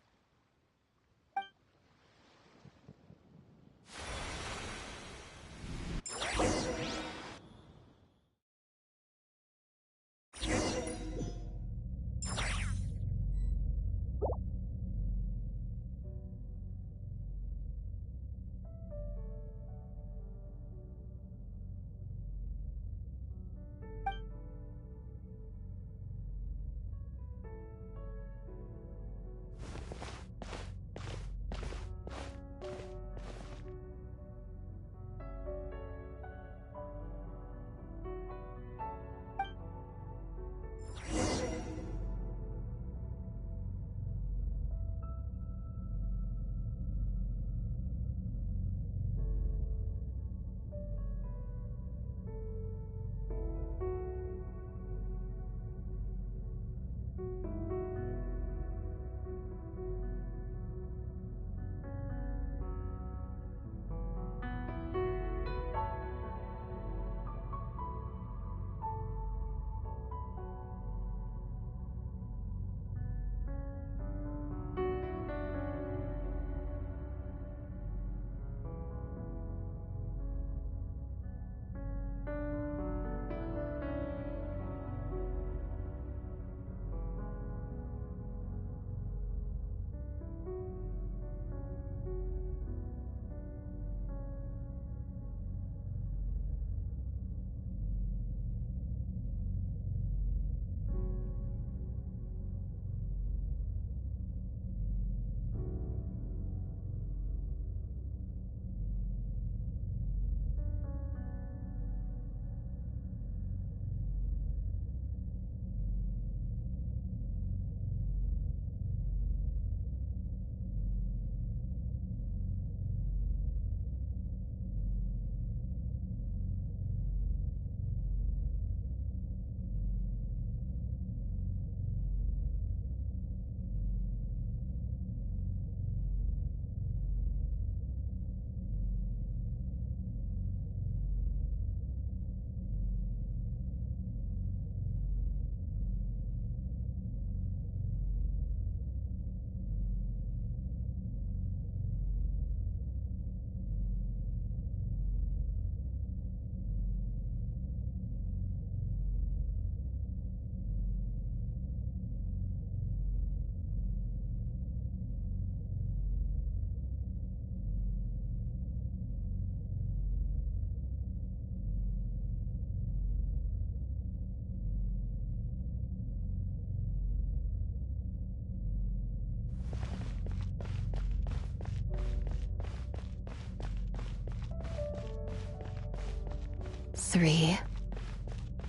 3,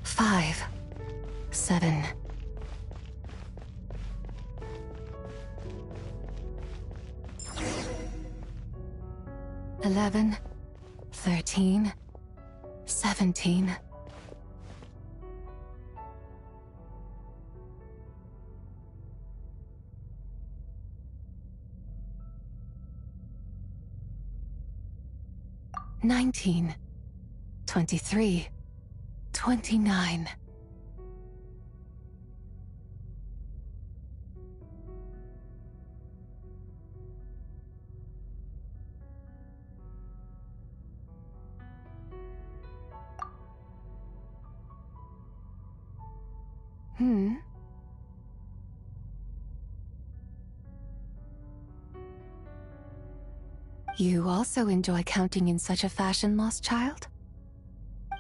5, 7. 11, 13, 17. $19, 23, 29. You also enjoy counting in such a fashion, lost child?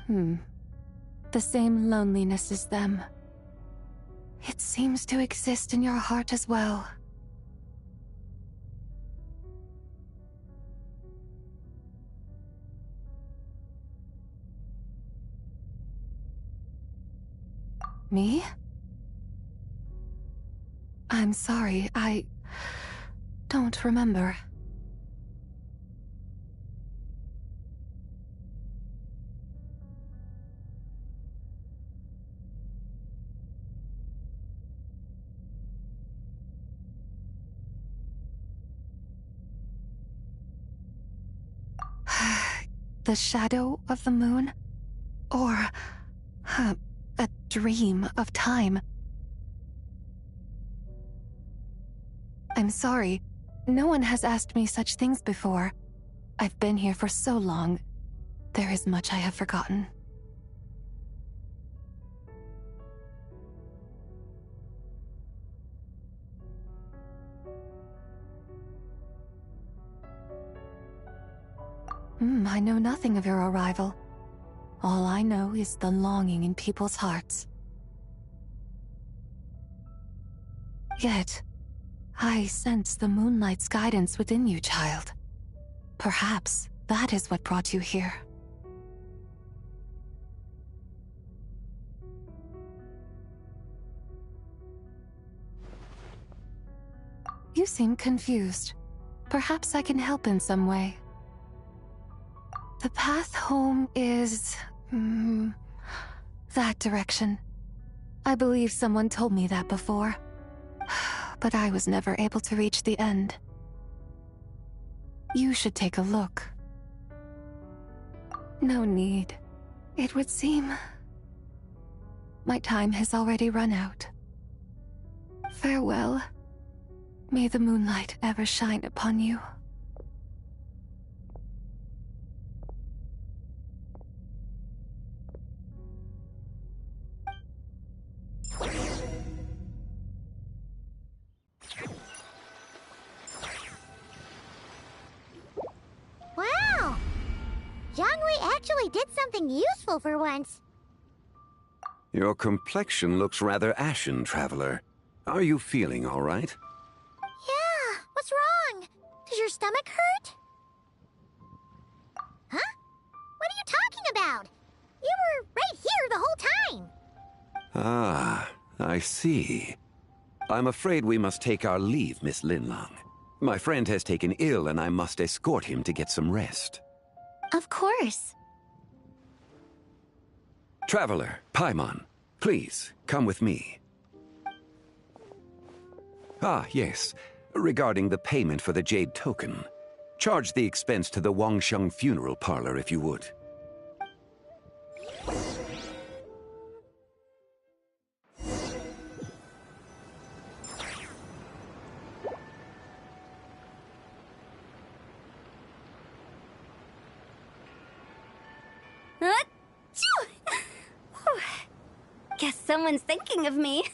The same loneliness as them. It seems to exist in your heart as well. Me? I'm sorry, I don't remember. The shadow of the moon? Or a dream of time? I'm sorry. No one has asked me such things before. I've been here for so long. There is much I have forgotten. I know nothing of your arrival. All I know is the longing in people's hearts. Yet, I sense the moonlight's guidance within you, child. Perhaps that is what brought you here. You seem confused. Perhaps I can help in some way. The path home is... that direction. I believe someone told me that before. But I was never able to reach the end. You should take a look. No need. It would seem... my time has already run out. Farewell. May the moonlight ever shine upon you. Wow! Zhongli actually did something useful for once. Your complexion looks rather ashen, traveler. Are you feeling all right? Yeah, what's wrong? Does your stomach hurt? Huh? What are you talking about? You were right here the whole time. Ah, I see. I'm afraid we must take our leave, Miss Linlang. My friend has taken ill and I must escort him to get some rest. Of course. Traveler, Paimon, please, come with me. Ah, yes. Regarding the payment for the jade token. Charge the expense to the Wangsheng funeral parlor if you would. Guess someone's thinking of me.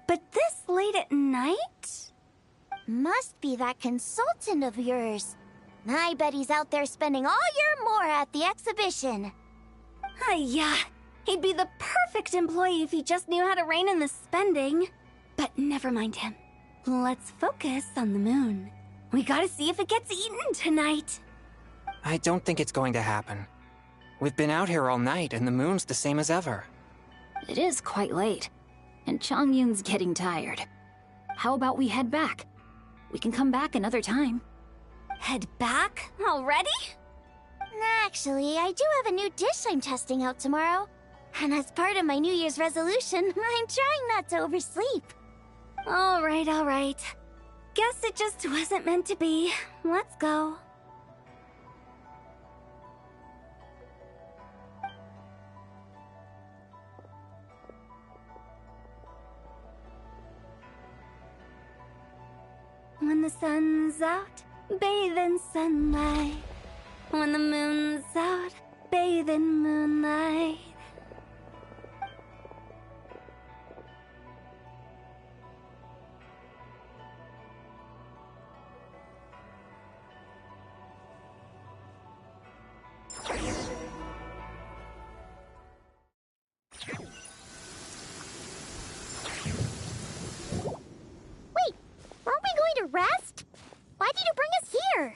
But this late at night? Must be that consultant of yours. I bet he's out there spending all year more at the exhibition. Yeah, he'd be the perfect employee if he just knew how to rein in the spending. But never mind him. Let's focus on the moon. We gotta see if it gets eaten tonight. I don't think it's going to happen. We've been out here all night, and the moon's the same as ever. It is quite late, and Chongyun's getting tired. How about we head back? We can come back another time. Head back? Already? Actually, I do have a new dish I'm testing out tomorrow. And as part of my New Year's resolution, I'm trying not to oversleep. All right. Guess it just wasn't meant to be. Let's go. When the sun's out, bathe in sunlight. When the moon's out, bathe in moonlight. Wait, aren't we going to rest? Why did you bring us here?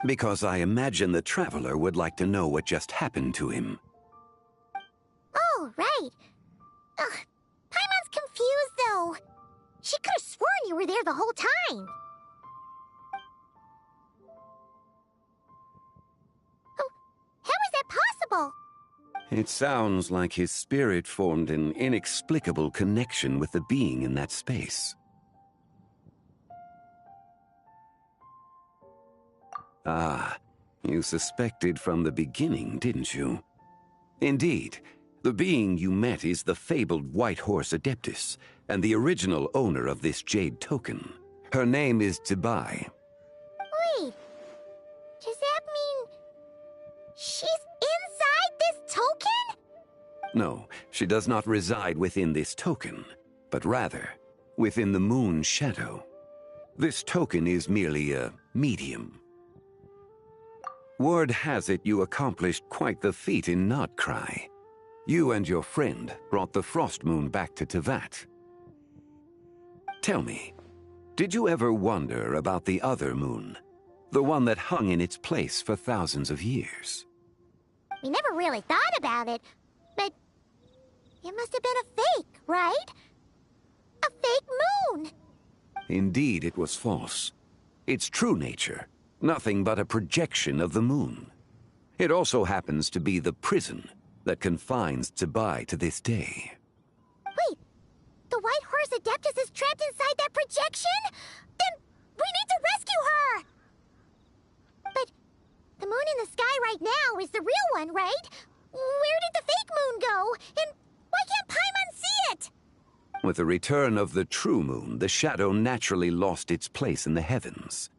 Because I imagine the traveler would like to know what just happened to him. Oh, right. Ugh, Paimon's confused, though. She could have sworn you were there the whole time. Oh, how is that possible? It sounds like his spirit formed an inexplicable connection with the being in that space. Ah, you suspected from the beginning, didn't you? Indeed, the being you met is the fabled White Horse Adeptus, and the original owner of this jade token. Her name is Zibai. Wait, does that mean she's inside this token? No, she does not reside within this token, but rather within the moon's shadow. This token is merely a medium. Word has it you accomplished quite the feat in Nodcry. You and your friend brought the Frost Moon back to Tevat. Tell me, did you ever wonder about the other moon? The one that hung in its place for thousands of years? We never really thought about it, but it must have been a fake, right? A fake moon! Indeed, it was false. Its true nature, nothing but a projection of the moon. It also happens to be the prison that confines Zibai to this day. Wait, the White Horse Adeptus is trapped inside that projection? Then we need to rescue her! But the moon in the sky right now is the real one, right? Where did the fake moon go? And why can't Paimon see it? With the return of the true moon, the shadow naturally lost its place in the heavens.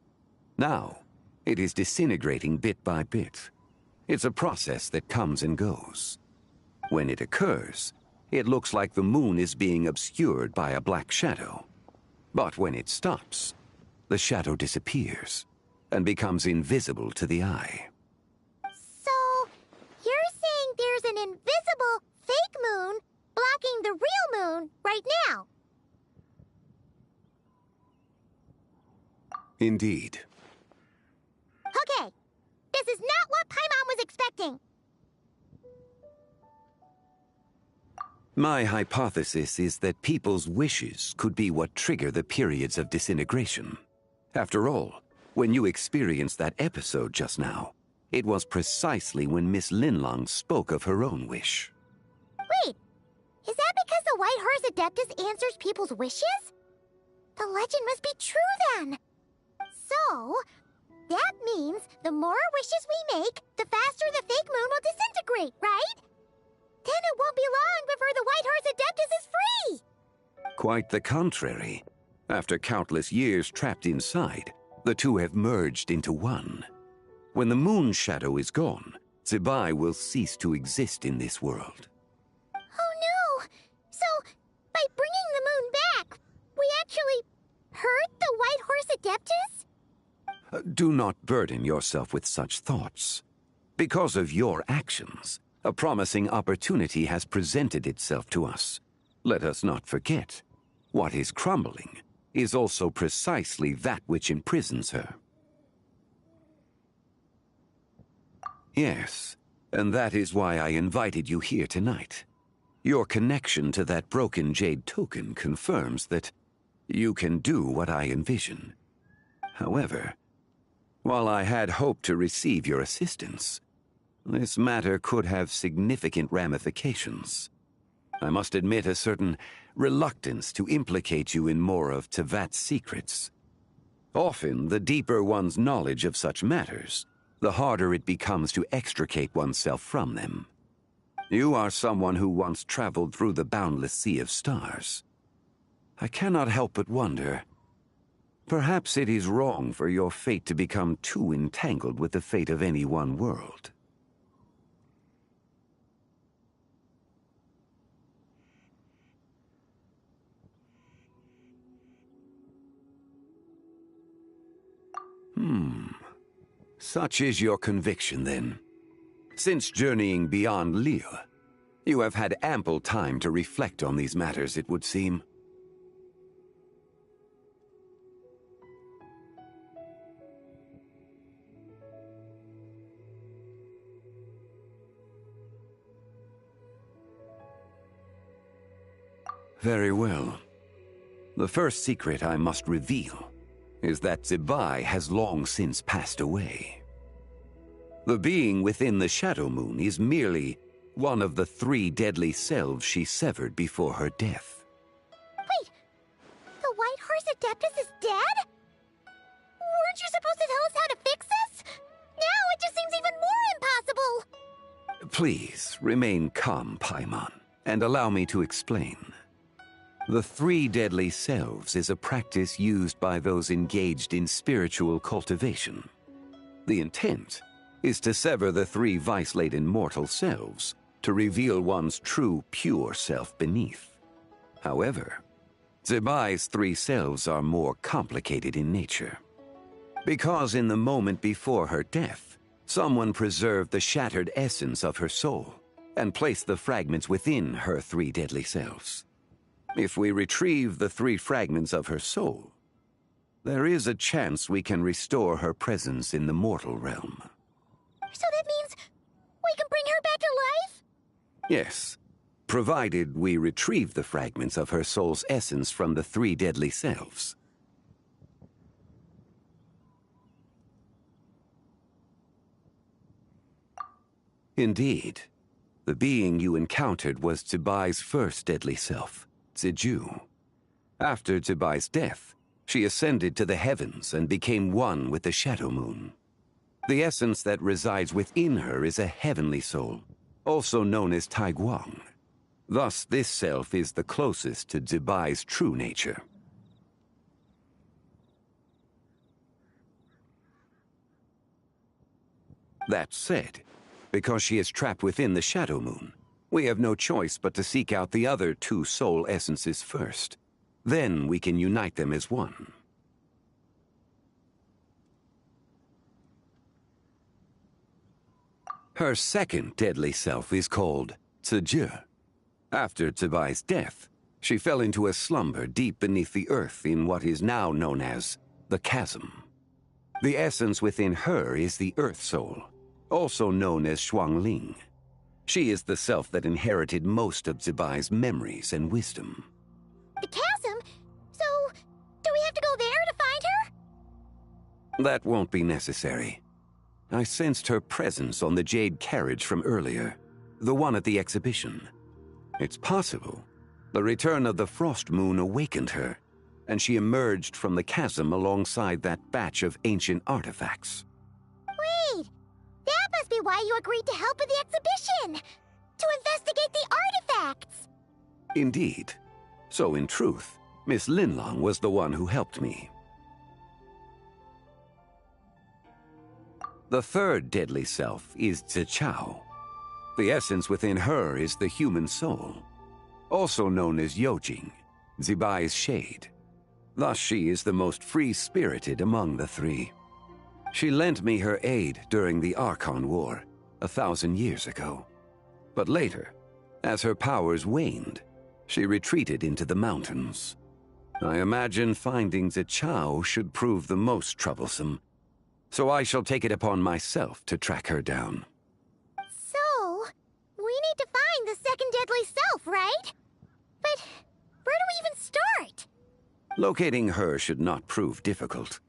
Now, it is disintegrating bit by bit. It's a process that comes and goes. When it occurs, it looks like the moon is being obscured by a black shadow. But when it stops, the shadow disappears and becomes invisible to the eye. So, you're saying there's an invisible fake moon blocking the real moon right now? Indeed. Okay, this is not what Paimon was expecting. My hypothesis is that people's wishes could be what trigger the periods of disintegration. After all, when you experienced that episode just now, it was precisely when Miss Linlong spoke of her own wish. Wait, is that because the White Horse Adeptus answers people's wishes? The legend must be true then. So, that means the more wishes we make, the faster the fake moon will disintegrate, right? Then it won't be long before the White Horse Adeptus is free! Quite the contrary. After countless years trapped inside, the two have merged into one. When the moon shadow is gone, Zibai will cease to exist in this world. Oh no! So, by bringing the moon back, we actually hurt the White Horse Adeptus? Do not burden yourself with such thoughts. Because of your actions, a promising opportunity has presented itself to us. Let us not forget, what is crumbling is also precisely that which imprisons her. Yes, And that is why I invited you here tonight. Your connection to that broken jade token confirms that you can do what I envision. However, while I had hoped to receive your assistance, this matter could have significant ramifications. I must admit a certain reluctance to implicate you in more of Tevat's secrets. Often, the deeper one's knowledge of such matters, the harder it becomes to extricate oneself from them. You are someone who once traveled through the boundless sea of stars. I cannot help but wonder, perhaps it is wrong for your fate to become too entangled with the fate of any one world. Such is your conviction, then. Since journeying beyond Lille, you have had ample time to reflect on these matters, it would seem. Very well. The first secret I must reveal is that Zebai has long since passed away. The being within the Shadow Moon is merely one of the 3 deadly selves she severed before her death. Wait, the White Horse Adeptus is dead? Weren't you supposed to tell us how to fix this? Now it just seems even more impossible! Please, remain calm, Paimon, and allow me to explain. The 3 deadly selves is a practice used by those engaged in spiritual cultivation. The intent is to sever the 3 vice-laden mortal selves to reveal one's true, pure self beneath. However, Zebai's 3 selves are more complicated in nature. Because in the moment before her death, someone preserved the shattered essence of her soul and placed the fragments within her 3 deadly selves. If we retrieve the 3 fragments of her soul, there is a chance we can restore her presence in the mortal realm. So that means we can bring her back to life? Yes, provided we retrieve the fragments of her soul's essence from the 3 deadly selves. Indeed, the being you encountered was Zebai's first deadly self, Ziju. After Zebai's death, she ascended to the heavens and became one with the Shadow Moon. The essence that resides within her is a heavenly soul, also known as Taiguang. Thus, this self is the closest to Zebai's true nature. That said, because she is trapped within the Shadow Moon, we have no choice but to seek out the other 2 soul essences first. Then we can unite them as one. Her second deadly self is called Ziju. After Zebai's death, she fell into a slumber deep beneath the earth in what is now known as the Chasm. The essence within her is the Earth Soul, also known as Shuangling. She is the self that inherited most of Zebai's memories and wisdom. The chasm? So, do we have to go there to find her? That won't be necessary. I sensed her presence on the jade carriage from earlier, the one at the exhibition. It's possible the return of the Frost Moon awakened her, and she emerged from the chasm alongside that batch of ancient artifacts. Wait! That must be why you agreed to help with the exhibition! To investigate the artifacts! Indeed. So in truth, Miss Linlong was the one who helped me. The third deadly self is Zichao. The essence within her is the human soul, also known as Yojing, Zebai's shade. Thus she is the most free-spirited among the 3. She lent me her aid during the Archon War 1,000 years ago. But later, as her powers waned, she retreated into the mountains. I imagine finding Zichao should prove the most troublesome, so I shall take it upon myself to track her down. So, need to find the second deadly self, right? But where do we even start? Locating her should not prove difficult.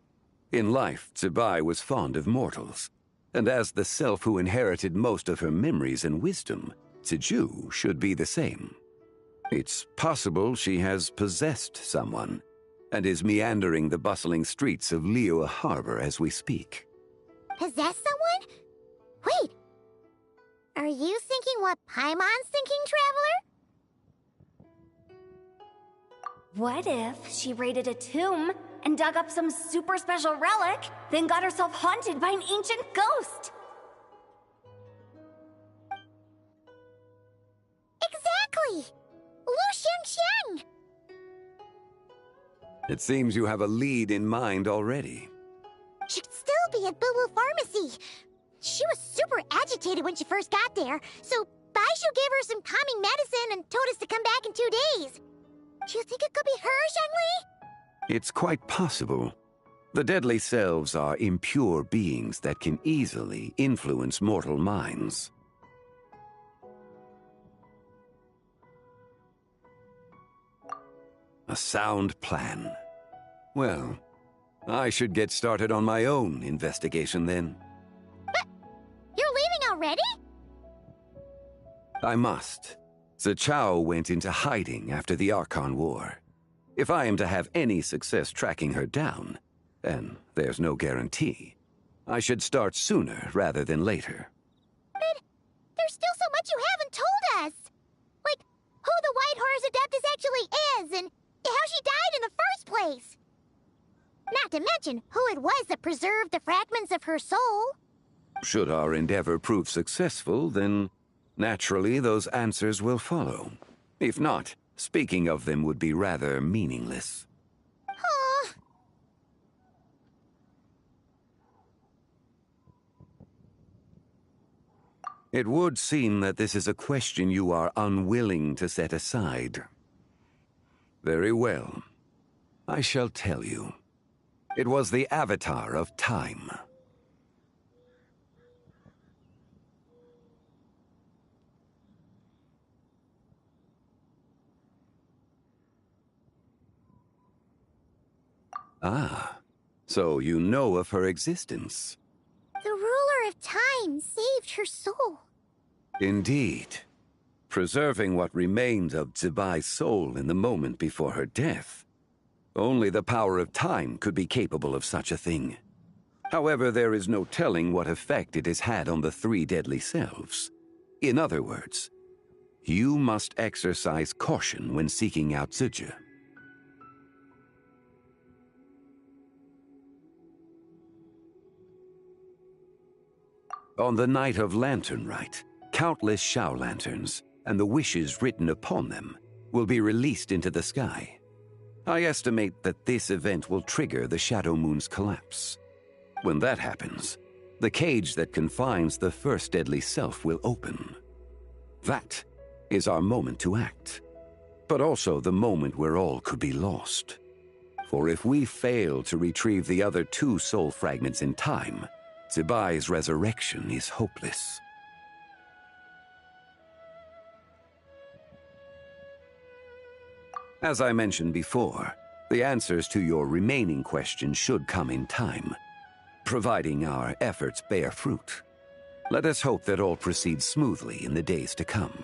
In life, Zibai was fond of mortals, and as the self who inherited most of her memories and wisdom, Ziju should be the same. It's possible she has possessed someone, and is meandering the bustling streets of Liyue Harbor as we speak. Possess someone? Wait, are you thinking what Paimon's thinking, Traveler? What if she raided a tomb and dug up some super special relic, then got herself haunted by an ancient ghost? Exactly! Lu Xiangxiang! It seems you have a lead in mind already. She'd still be at Boo Boo Pharmacy. She was super agitated when she first got there, so Baishu gave her some calming medicine and told us to come back in 2 days. Do you think it could be her, Zhengli? It's quite possible. The deadly selves are impure beings that can easily influence mortal minds. A sound plan. Well, I should get started on my own investigation then. But you're leaving already? I must. Zichao went into hiding after the Archon War. If I am to have any success tracking her down, and there's no guarantee, I should start sooner rather than later. But there's still so much you haven't told us! Like, who the White Horse Adeptus actually is, and how she died in the first place! Not to mention who it was that preserved the fragments of her soul. Should our endeavor prove successful, then naturally those answers will follow. If not, speaking of them would be rather meaningless. Huh. It would seem that this is a question you are unwilling to set aside. Very well. I shall tell you. It was the Avatar of Time. Ah, so you know of her existence. The ruler of time saved her soul. Indeed. Preserving what remained of Zibai's soul in the moment before her death. Only the power of time could be capable of such a thing. However, there is no telling what effect it has had on the three deadly selves. In other words, you must exercise caution when seeking out Ziju. On the night of Lantern Rite, countless Shao lanterns, and the wishes written upon them, will be released into the sky. I estimate that this event will trigger the Shadow Moon's collapse. When that happens, the cage that confines the first deadly self will open. That is our moment to act, but also the moment where all could be lost. For if we fail to retrieve the other two soul fragments in time, Zibai's resurrection is hopeless. As I mentioned before, the answers to your remaining questions should come in time, providing our efforts bear fruit. Let us hope that all proceeds smoothly in the days to come.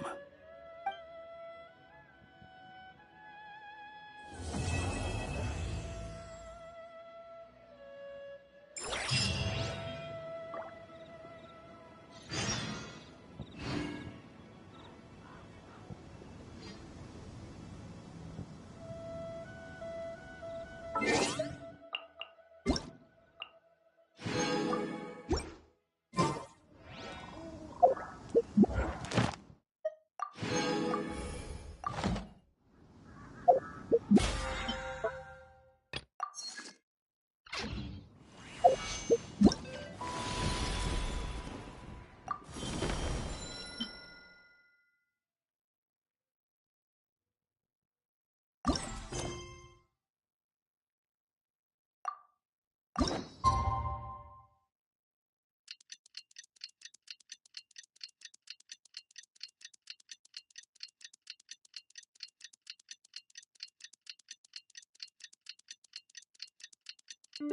Oh,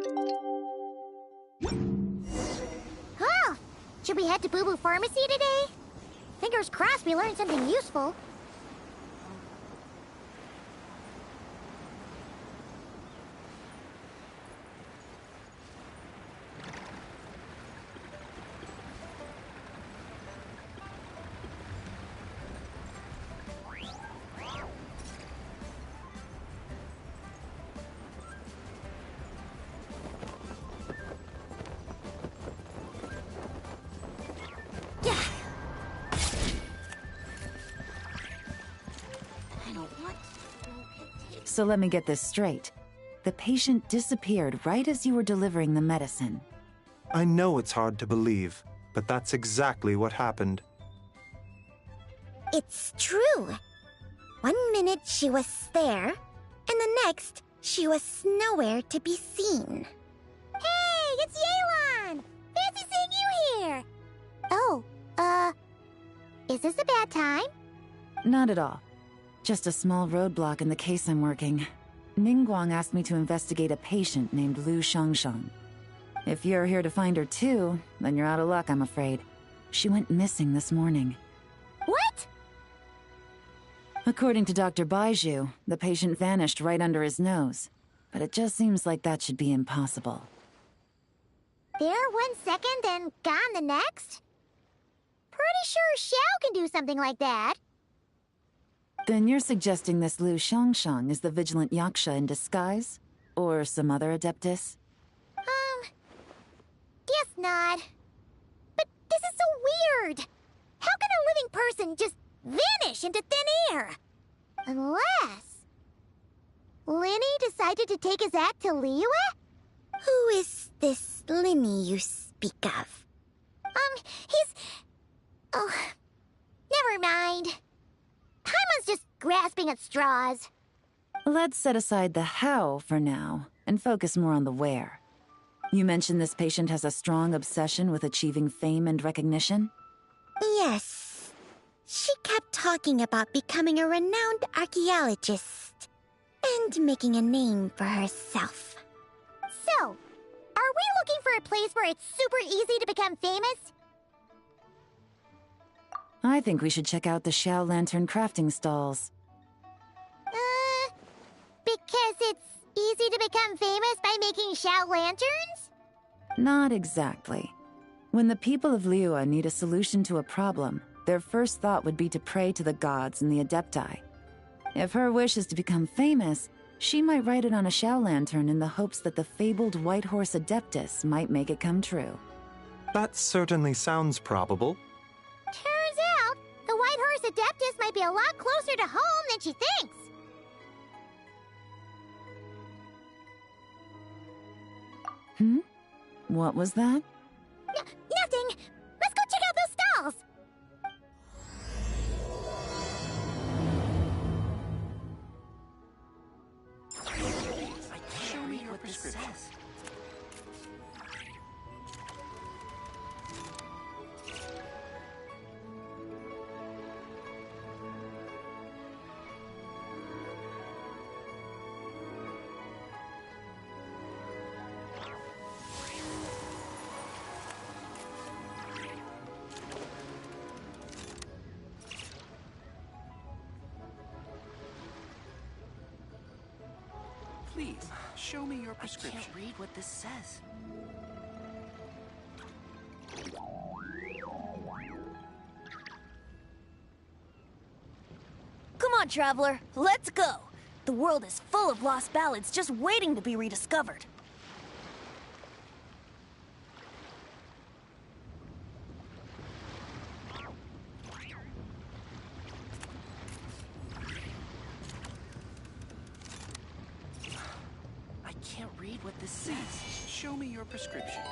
should we head to Boo Boo Pharmacy today? Fingers crossed we learned something useful. So let me get this straight. The patient disappeared right as you were delivering the medicine. I know it's hard to believe, but that's exactly what happened. It's true. 1 minute she was there, and the next she was nowhere to be seen. Hey, it's Yelan! Fancy seeing you here! Oh, is this a bad time? Not at all. Just a small roadblock in the case I'm working. Ningguang asked me to investigate a patient named Lu Shangshang. If you're here to find her too, then you're out of luck, I'm afraid. She went missing this morning. What? According to Dr. Baiju, the patient vanished right under his nose. But it just seems like that should be impossible. There 1 second and gone the next? Pretty sure Xiao can do something like that. Then you're suggesting this Lu Shangshang is the vigilant Yaksha in disguise? Or some other adeptus? Guess not. But this is so weird. How can a living person just vanish into thin air? Unless... Linny decided to take his act to Liyue? Who is this Linny you speak of? He's... Oh, never mind. Paimon's just grasping at straws. Let's set aside the how for now, and focus more on the where. You mentioned this patient has a strong obsession with achieving fame and recognition? Yes. She kept talking about becoming a renowned archaeologist and making a name for herself. So, are we looking for a place where it's super easy to become famous? I think we should check out the Xiao Lantern crafting stalls. Because it's easy to become famous by making Xiao Lanterns? Not exactly. When the people of Liyue need a solution to a problem, their first thought would be to pray to the gods and the Adepti. If her wish is to become famous, she might write it on a Xiao Lantern in the hopes that the fabled White Horse Adeptus might make it come true. That certainly sounds probable. Turns out, the White Horse Adeptus might be a lot closer to home than she thinks. What was that? Nothing! Let's go check out those stalls! Show me your prescription. Please, show me your prescription. I can't read what this says. Come on, traveler. Let's go. The world is full of lost ballads just waiting to be rediscovered. I can't read what this says. Show me your prescription.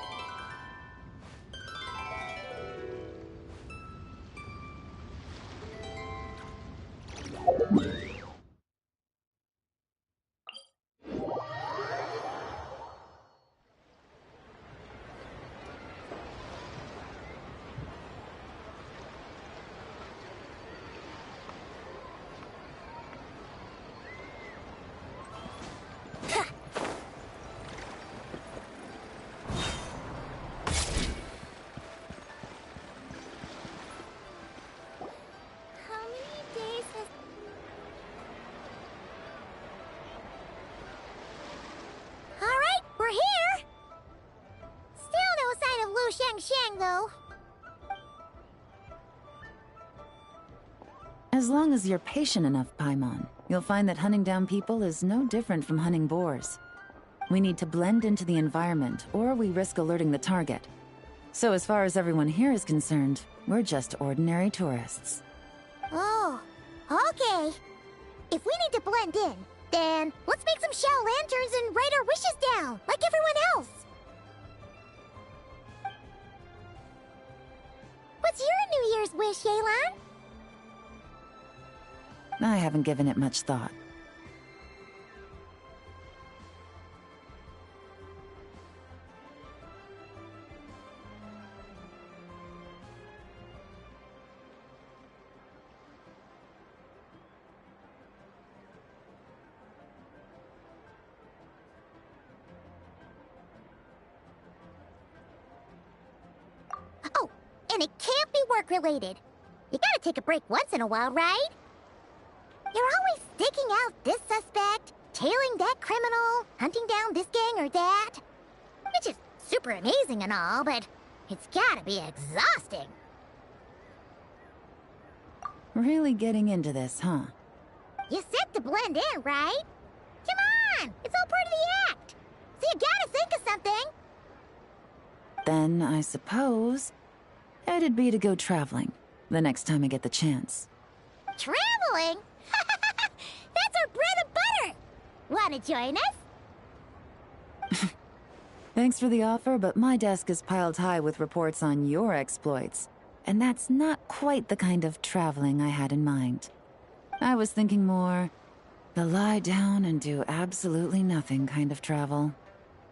As long as you're patient enough, Paimon, you'll find that hunting down people is no different from hunting boars. We need to blend into the environment, or we risk alerting the target. So as far as everyone here is concerned, we're just ordinary tourists. Oh, okay. If we need to blend in, then let's make some shell lanterns and write our wishes down, like everyone else. What's your New Year's wish, Yelan? I haven't given it much thought. Oh, and it can't be work-related. You gotta take a break once in a while, right? You're always sticking out this suspect, tailing that criminal, hunting down this gang or that. Which is super amazing and all, but it's gotta be exhausting. Really getting into this, huh? You said to blend in, right? Come on! It's all part of the act! So you gotta think of something! Then, I suppose, it'd be to go traveling, the next time I get the chance. Traveling? That's our bread and butter! Wanna join us? Thanks for the offer, but my desk is piled high with reports on your exploits. And that's not quite the kind of traveling I had in mind. I was thinking more the lie down and do absolutely nothing kind of travel.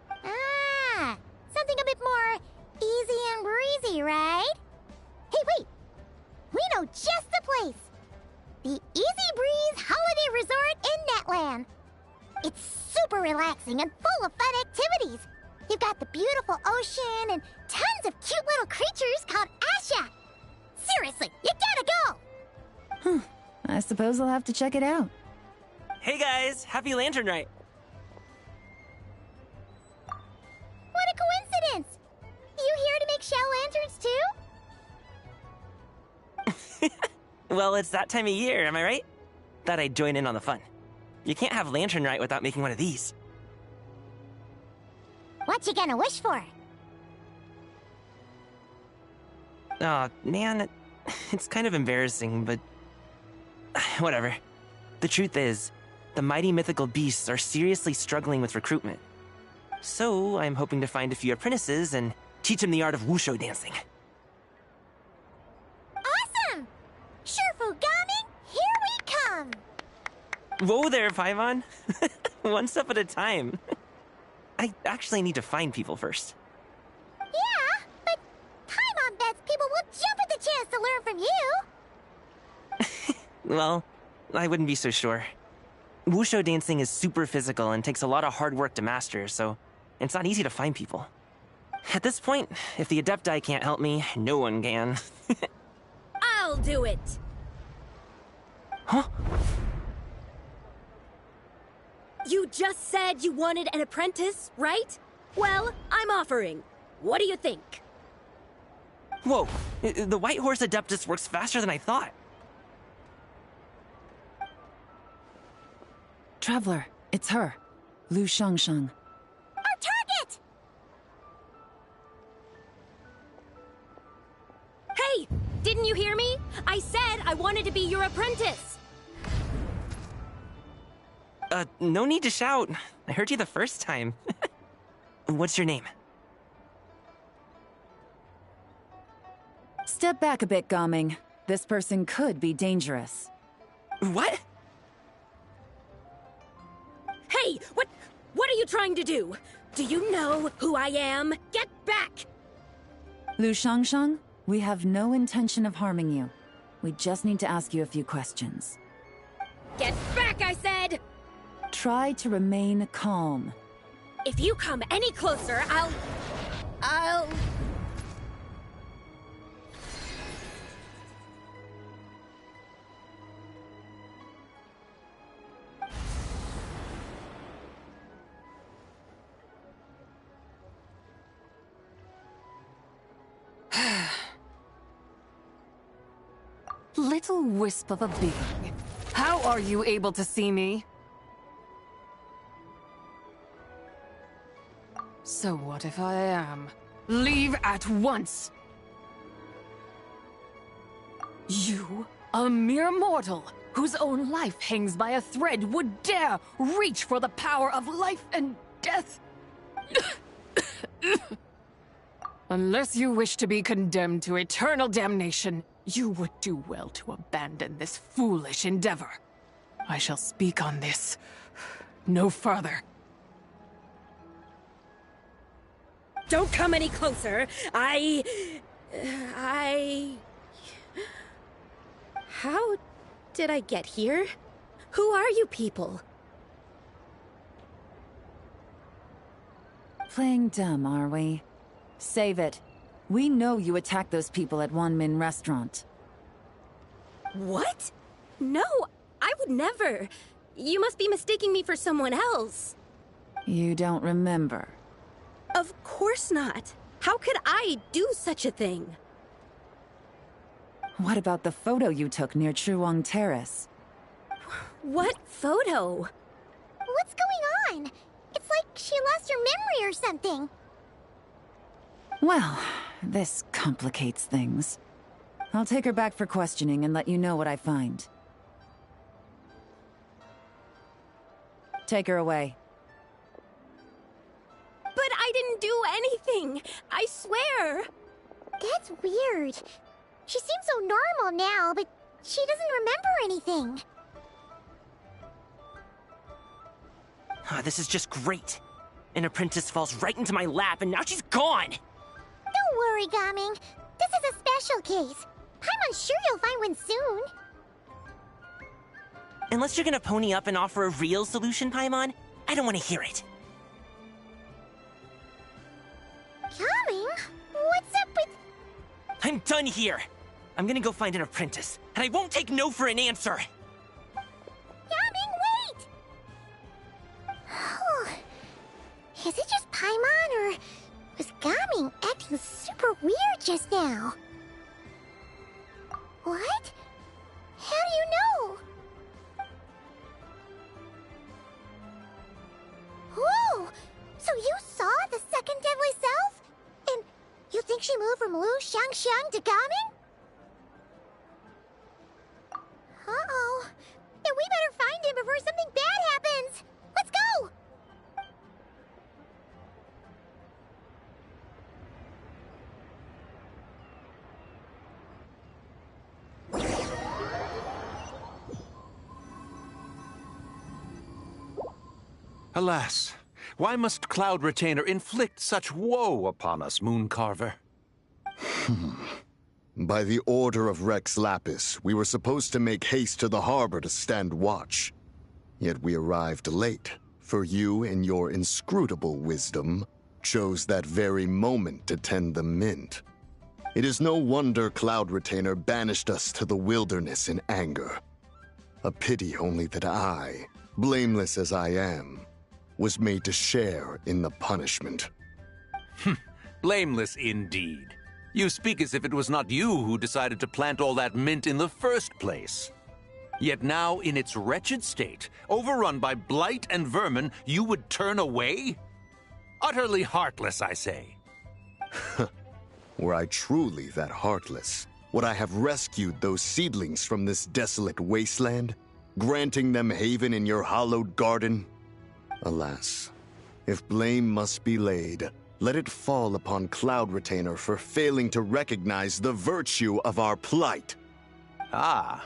Ah, something a bit more easy and breezy, right? Hey, wait! We know just the place! The Easy Breeze Holiday Resort in Netland. It's super relaxing and full of fun activities. You've got the beautiful ocean and tons of cute little creatures called Asha. Seriously, you gotta go! I suppose I'll have to check it out. Hey guys, happy Lantern Rite! What a coincidence! You here to make shell lanterns too? Well, it's that time of year, am I right? Thought I'd join in on the fun. You can't have Lantern Rite without making one of these. What you gonna wish for? Aw, man, it's kind of embarrassing, but whatever. The truth is, the mighty mythical beasts are seriously struggling with recruitment. So, I'm hoping to find a few apprentices and teach them the art of wushu dancing. Awesome! Shurfugami, here we come! Whoa there, Paimon! One step at a time. I actually need to find people first. Yeah, but Paimon bets people will jump at the chance to learn from you! Well, I wouldn't be so sure. Wushu dancing is super physical and takes a lot of hard work to master, so it's not easy to find people. At this point, if the Adepti can't help me, no one can. I'll do it! Huh? You just said you wanted an apprentice, right? Well, I'm offering. What do you think? Whoa, the White Horse Adeptus works faster than I thought. Traveler, it's her. Lu Shangshang. Our target! Hey! Didn't you hear me? I said I wanted to be your apprentice! No need to shout. I heard you the first time. What's your name? Step back a bit, Gaming. This person could be dangerous. What? Hey! What are you trying to do? Do you know who I am? Get back! Lu Shangshang, we have no intention of harming you. We just need to ask you a few questions. Get back, I said! Try to remain calm. If you come any closer, I'll... Lu little wisp of a being. How are you able to see me? So what if I am? Leave at once! You, a mere mortal, whose own life hangs by a thread, would dare reach for the power of life and death? Unless you wish to be condemned to eternal damnation, you would do well to abandon this foolish endeavor. I shall speak on this no further. Don't come any closer. How did I get here? Who are you people? Playing dumb, are we? Save it. We know you attacked those people at Wanmin Restaurant. What? No, I would never. You must be mistaking me for someone else. You don't remember. Of course not. How could I do such a thing? What about the photo you took near Chuang Terrace? What photo? What's going on? It's like she lost her memory or something. Well, this complicates things. I'll take her back for questioning and let you know what I find. Take her away. But I didn't do anything! I swear! That's weird. She seems so normal now, but she doesn't remember anything. This is just great. An apprentice falls right into my lap and now she's gone! Don't worry, Gaming. This is a special case. I'm sure you'll find one soon. Unless you're gonna pony up and offer a real solution, Paimon, I don't want to hear it. Gaming? What's up with... I'm done here! I'm gonna go find an apprentice, and I won't take no for an answer! Gaming, wait! Is it just Paimon, or was Gaming acting super weird just now? What? How do you know? Whoa! So you saw the second deadly self? And you think she moved from Lu Xiangxiang to Gaming? Uh-oh. Then we better find him before something bad happens! Let's go! Alas, why must Cloud Retainer inflict such woe upon us, Mooncarver? By the order of Rex Lapis, we were supposed to make haste to the harbor to stand watch. Yet we arrived late, for you, in your inscrutable wisdom, chose that very moment to tend the mint. It is no wonder Cloud Retainer banished us to the wilderness in anger. A pity only that I, blameless as I am, was made to share in the punishment. Blameless indeed. You speak as if it was not you who decided to plant all that mint in the first place. Yet now, in its wretched state, overrun by blight and vermin, you would turn away? Utterly heartless, I say. Were I truly that heartless, would I have rescued those seedlings from this desolate wasteland, granting them haven in your hallowed garden? Alas, if blame must be laid, let it fall upon Cloud Retainer for failing to recognize the virtue of our plight. Ah,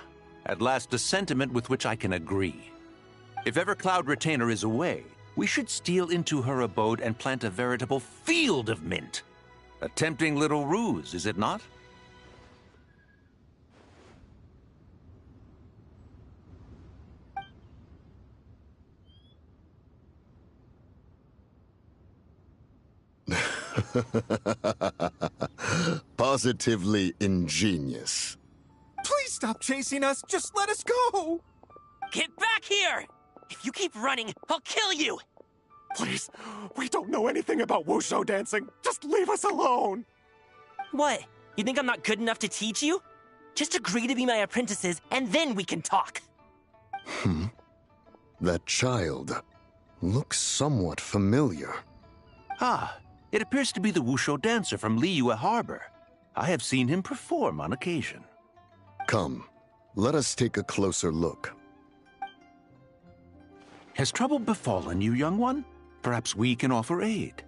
at last a sentiment with which I can agree. If ever Cloud Retainer is away, we should steal into her abode and plant a veritable field of mint. A tempting little ruse, is it not? Positively ingenious. Please stop chasing us. Just let us go. Get back here! If you keep running, I'll kill you! Please, we don't know anything about wushu dancing. Just leave us alone. What? You think I'm not good enough to teach you? Just agree to be my apprentices, and then we can talk. That child looks somewhat familiar. Ah, it appears to be the Wushu dancer from Liyue Harbor. I have seen him perform on occasion. Come, let us take a closer look. Has trouble befallen you, young one? Perhaps we can offer aid.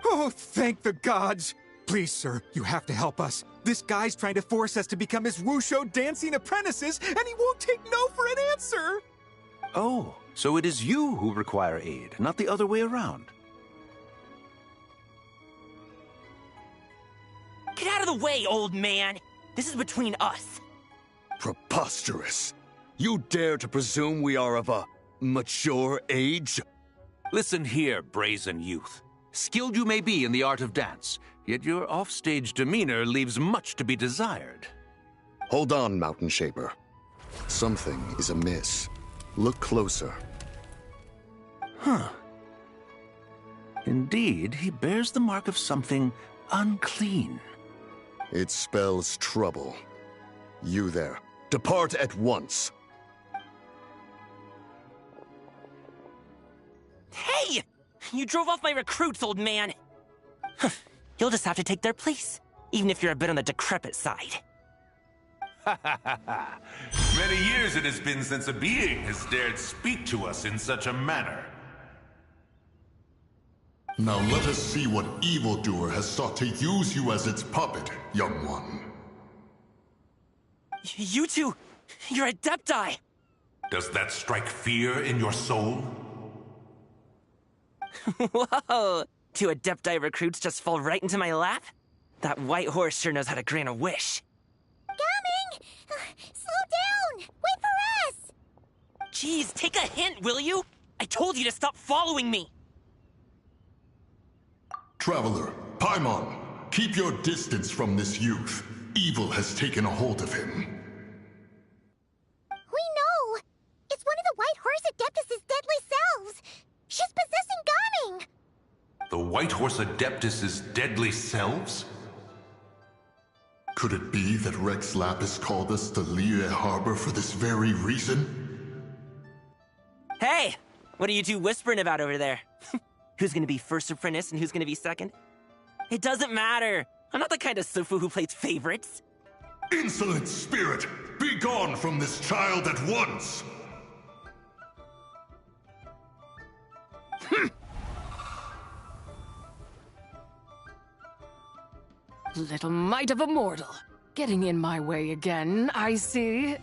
Oh, thank the gods! Please, sir, you have to help us. This guy's trying to force us to become his Wushu dancing apprentices, and he won't take no for an answer! Oh, so it is you who require aid, not the other way around. Get out of the way, old man! This is between us. Preposterous! You dare to presume we are of a mature age? Listen here, brazen youth. Skilled you may be in the art of dance, yet your offstage demeanor leaves much to be desired. Hold on, Mountain Shaper. Something is amiss. Look closer. Huh. Indeed, he bears the mark of something unclean. It spells trouble. You there, depart at once. Hey! You drove off my recruits, old man! You'll just have to take their place, even if you're a bit on the decrepit side. Many years it has been since a being has dared speak to us in such a manner. Now let us see what evildoer has sought to use you as its puppet, young one. You two, you're Adepti! Does that strike fear in your soul? Whoa! Two Adepti recruits just fall right into my lap? That white horse sure knows how to grant a wish. Coming! Slow down! Wait for us! Jeez, take a hint, will you? I told you to stop following me! Traveler, Paimon, keep your distance from this youth. Evil has taken a hold of him. We know! It's one of the White Horse Adeptus' deadly selves! She's possessing Gaming! The White Horse Adeptus' deadly selves? Could it be that Rex Lapis called us to Liyue Harbor for this very reason? Hey! What are you two whispering about over there? Who's gonna be first apprentice and who's gonna be second? It doesn't matter! I'm not the kind of Sufu who plays favorites. Insolent spirit! Be gone from this child at once! Little mite of a mortal. Getting in my way again, I see.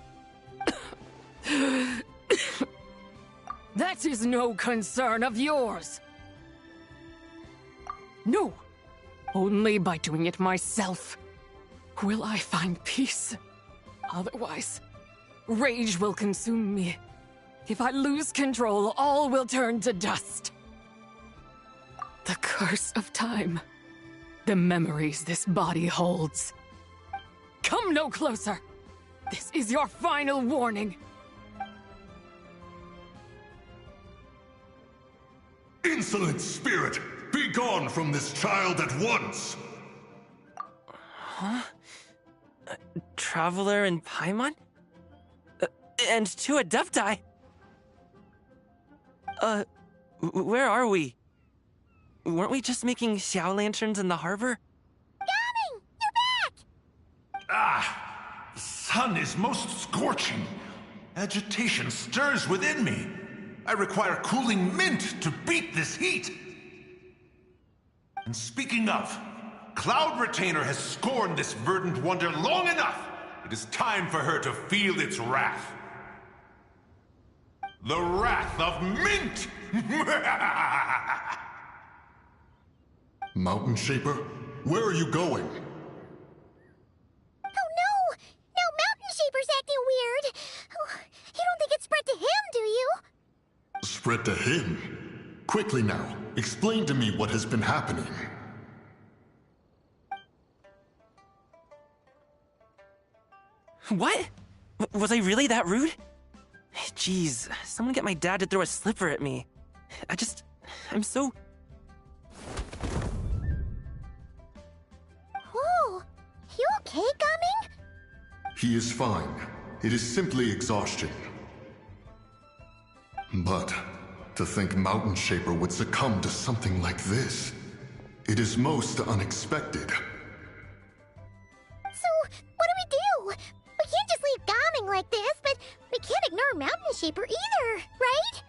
That is no concern of yours. No. Only by doing it myself will I find peace. Otherwise, rage will consume me. If I lose control, all will turn to dust. The curse of time. The memories this body holds. Come no closer! This is your final warning. Insolent spirit! Be gone from this child at once! Huh? Traveler and Paimon? And two Adepti? Where are we? Weren't we just making Xiao lanterns in the harbor? Gaming! You're back! Ah! The sun is most scorching. Agitation stirs within me. I require cooling mint to beat this heat. And speaking of, Cloud Retainer has scorned this verdant wonder long enough. It is time for her to feel its wrath. The wrath of mint! Mountain Shaper, where are you going? Oh no! Now Mountain Shaper's acting weird! Oh, you don't think it spread to him, do you? Spread to him? Quickly now, explain to me what has been happening. What? Was I really that rude? Jeez, someone get my dad to throw a slipper at me. I'm so... Whoa! You okay, Gaming? He is fine. It is simply exhaustion. But to think Mountain Shaper would succumb to something like this, it is most unexpected. So, what do? We can't just leave Gaming like this, but we can't ignore Mountain Shaper either, right?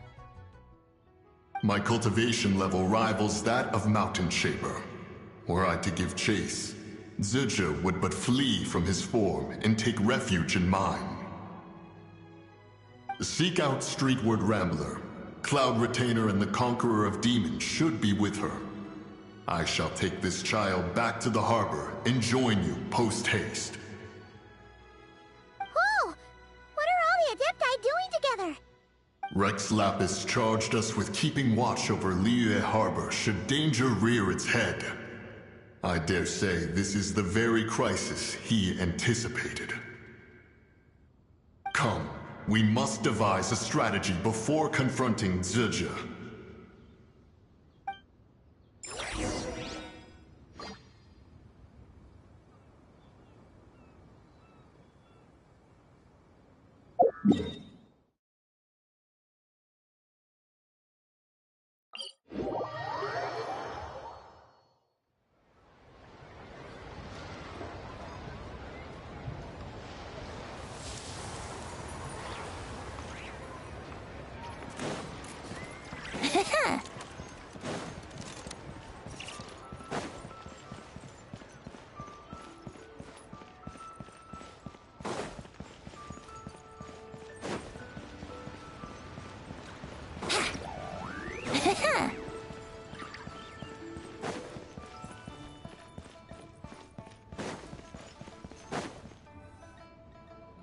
My cultivation level rivals that of Mountain Shaper. Were I to give chase, Zizha would but flee from his form and take refuge in mine. Seek out Streetward Rambler. Cloud Retainer and the Conqueror of Demons should be with her. I shall take this child back to the harbor and join you post-haste. Oh! What are all the Adepti doing together? Rex Lapis charged us with keeping watch over Liyue Harbor should danger rear its head. I dare say this is the very crisis he anticipated. Come, we must devise a strategy before confronting Zizha.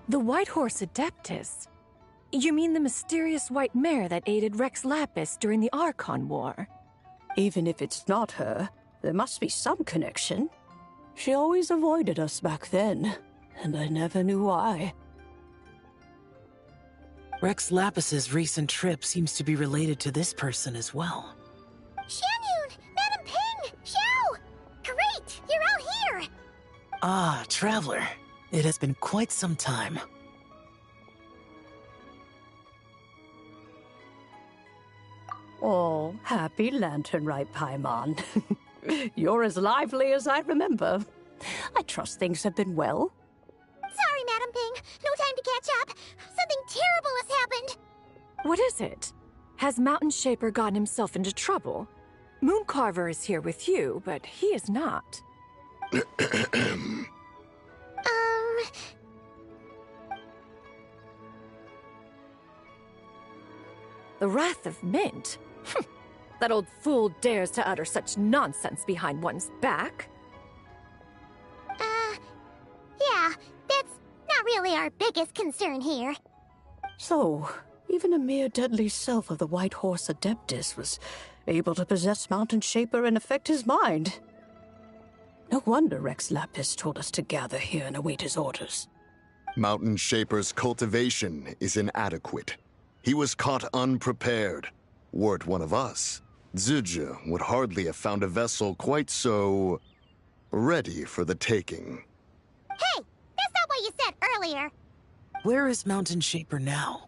The White Horse Adeptus? You mean the mysterious white mare that aided Rex Lapis during the Archon War? Even if it's not her, there must be some connection. She always avoided us back then, and I never knew why. Rex Lapis's recent trip seems to be related to this person as well. Xianyun! Madam Ping! Xiao! Great! You're out here! Ah, Traveler. It has been quite some time. Oh, happy Lantern Rite, Paimon. You're as lively as I remember. I trust things have been well. Sorry, Madam Ping. No time to catch up. Something terrible has happened. What is it? Has Mountain Shaper gotten himself into trouble? Mooncarver is here with you, but he is not. The Wrath of Mint? That old fool dares to utter such nonsense behind one's back. Yeah, that's not really our biggest concern here. So, even a mere deadly self of the White Horse Adeptus was able to possess Mountain Shaper and affect his mind. No wonder Rex Lapis told us to gather here and await his orders. Mountain Shaper's cultivation is inadequate. He was caught unprepared. Were it one of us, Zizha would hardly have found a vessel quite so ready for the taking. Hey, that's not what you said earlier. Where is Mountain Shaper now?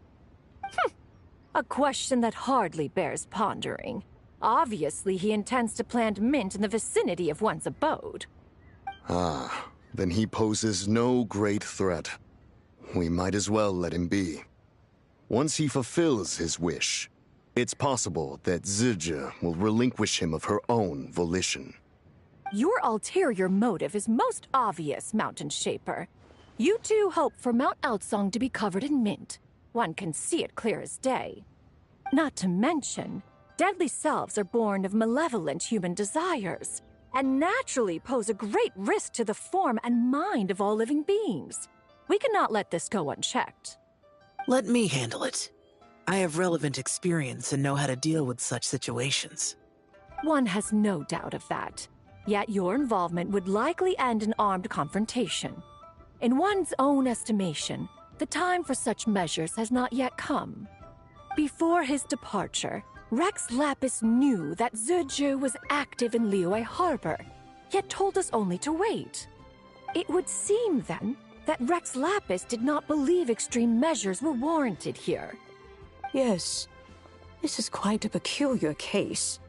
A question that hardly bears pondering. Obviously, he intends to plant mint in the vicinity of one's abode. Ah, then he poses no great threat. We might as well let him be. Once he fulfills his wish, it's possible that Zizha will relinquish him of her own volition. Your ulterior motive is most obvious, Mountain Shaper. You two hope for Mount Outsong to be covered in mint. One can see it clear as day. Not to mention, deadly selves are born of malevolent human desires, and naturally pose a great risk to the form and mind of all living beings. We cannot let this go unchecked. Let me handle it. I have relevant experience and know how to deal with such situations. One has no doubt of that. Yet your involvement would likely end in armed confrontation. In one's own estimation, the time for such measures has not yet come. Before his departure, Rex Lapis knew that Zizha was active in Liyue Harbor, yet told us only to wait. It would seem, then, that Rex Lapis did not believe extreme measures were warranted here. Yes, this is quite a peculiar case.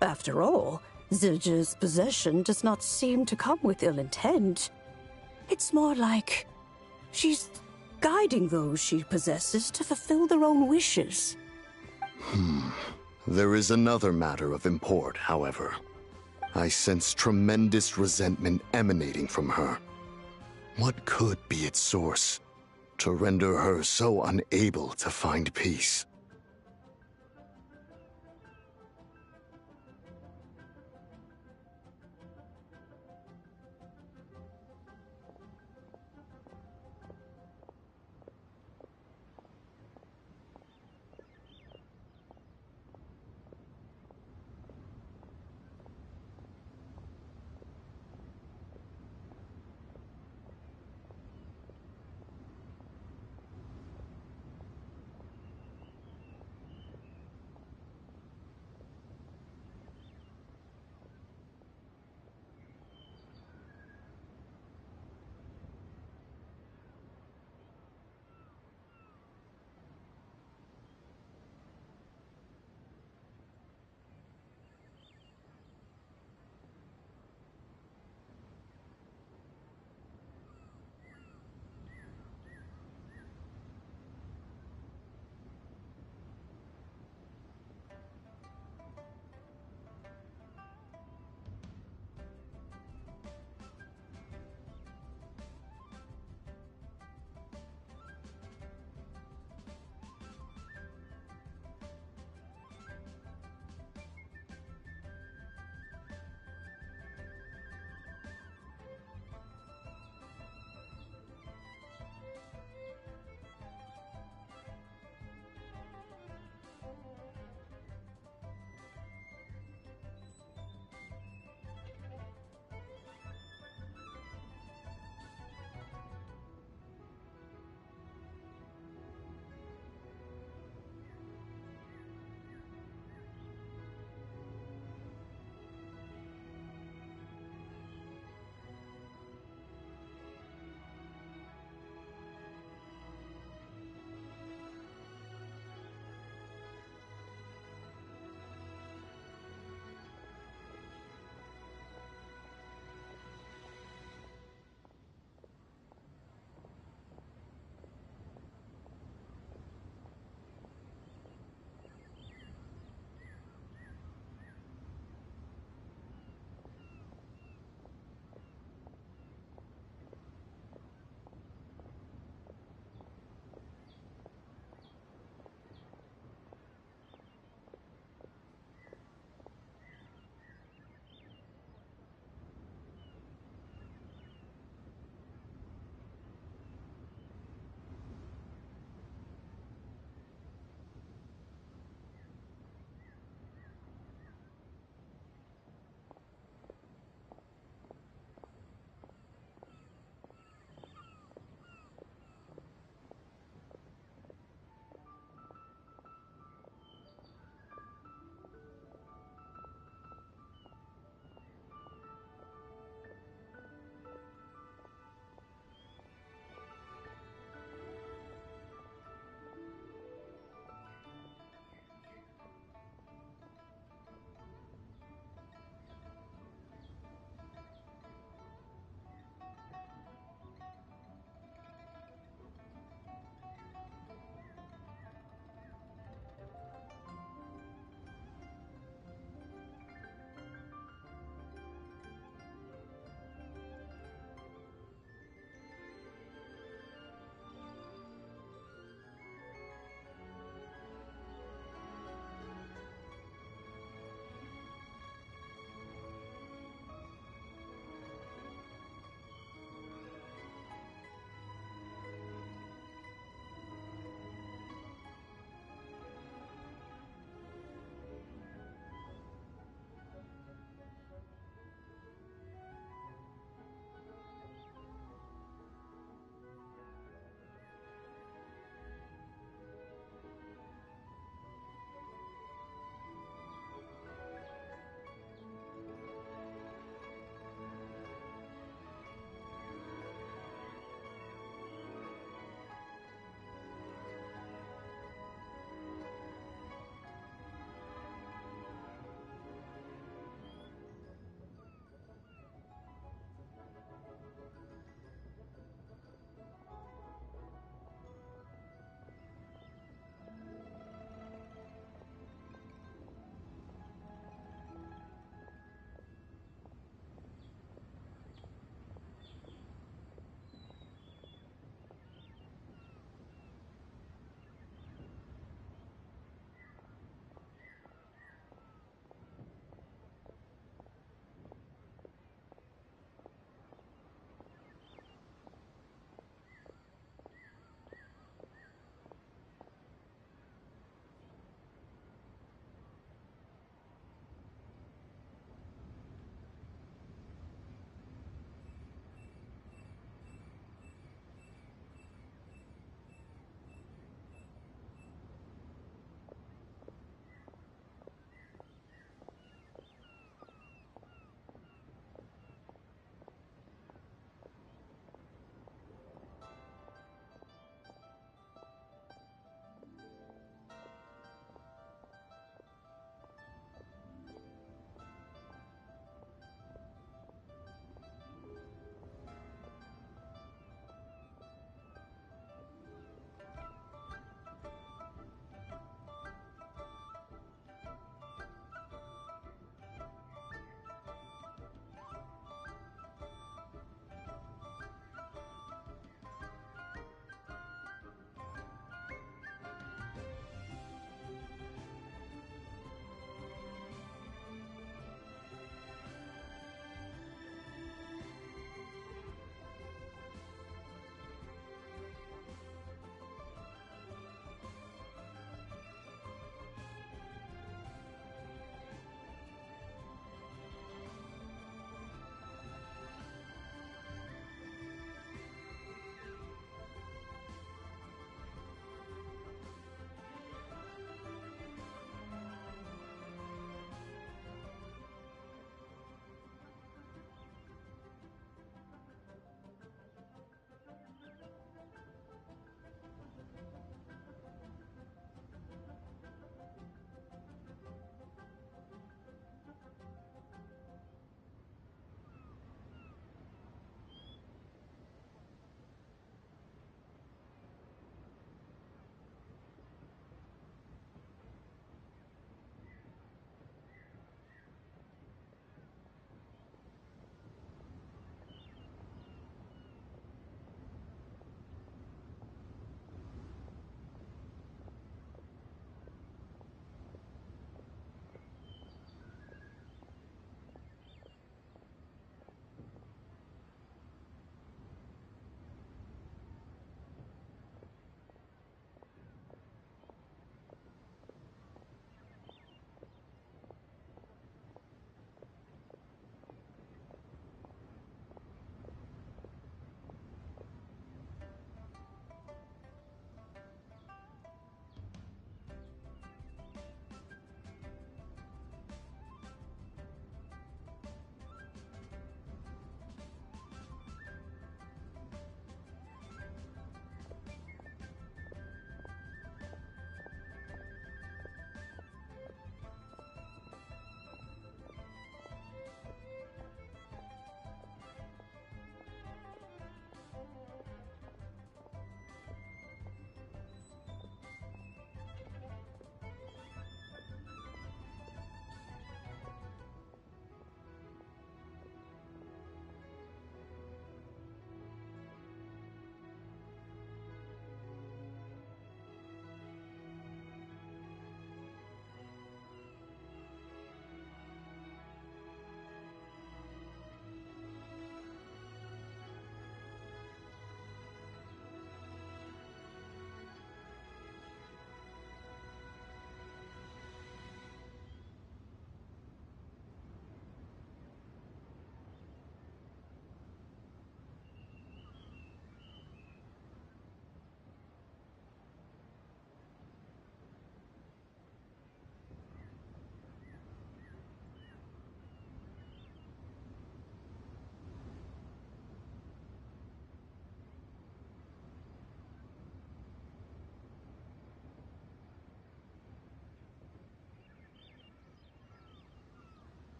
After all, Zildjian's possession does not seem to come with ill intent. It's more like she's guiding those she possesses to fulfill their own wishes. There is another matter of import, however. I sense tremendous resentment emanating from her. What could be its source to render her so unable to find peace?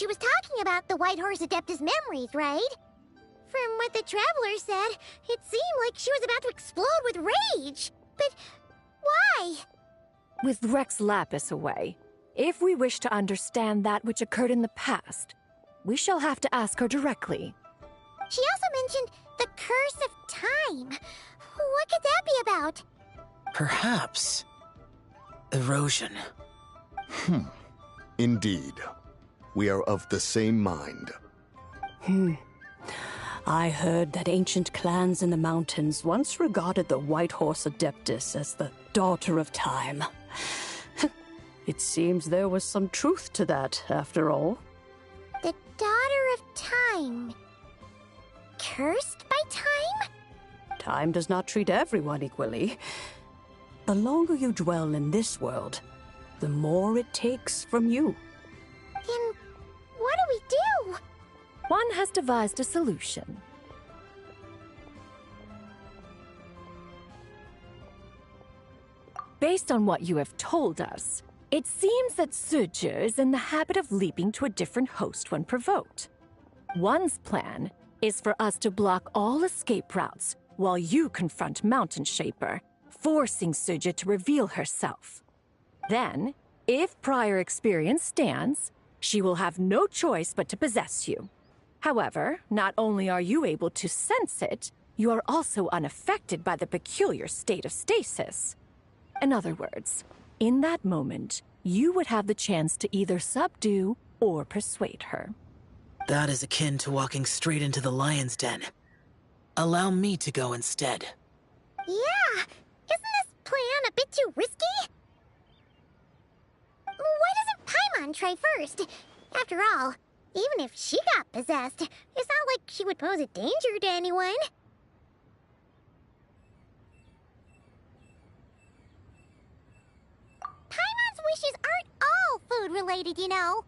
she was talking about the White Horse Adeptus memories, right? From what the Traveler said, it seemed like she was about to explode with rage. But why? With Rex Lapis away, if we wish to understand that which occurred in the past, we shall have to ask her directly. She also mentioned the Curse of Time. What could that be about? Perhaps erosion. Indeed. We are of the same mind. I heard that ancient clans in the mountains once regarded the White Horse Adeptus as the daughter of time. It seems there was some truth to that, after all. The Daughter of Time. Cursed by time? Time does not treat everyone equally. The longer you dwell in this world, the more it takes from you. Then what do we do? One has devised a solution. Based on what you have told us, it seems that Suju is in the habit of leaping to a different host when provoked. One's plan is for us to block all escape routes while you confront Mountain Shaper, forcing Suju to reveal herself. Then, if prior experience stands, she will have no choice but to possess you. However, not only are you able to sense it, you are also unaffected by the peculiar state of stasis. In other words, in that moment, you would have the chance to either subdue or persuade her. That is akin to walking straight into the lion's den. Allow me to go instead. Yeah! Isn't this plan a bit too risky? Why doesn't Paimon try first? After all, even if she got possessed, it's not like she would pose a danger to anyone. Paimon's wishes aren't all food-related, you know.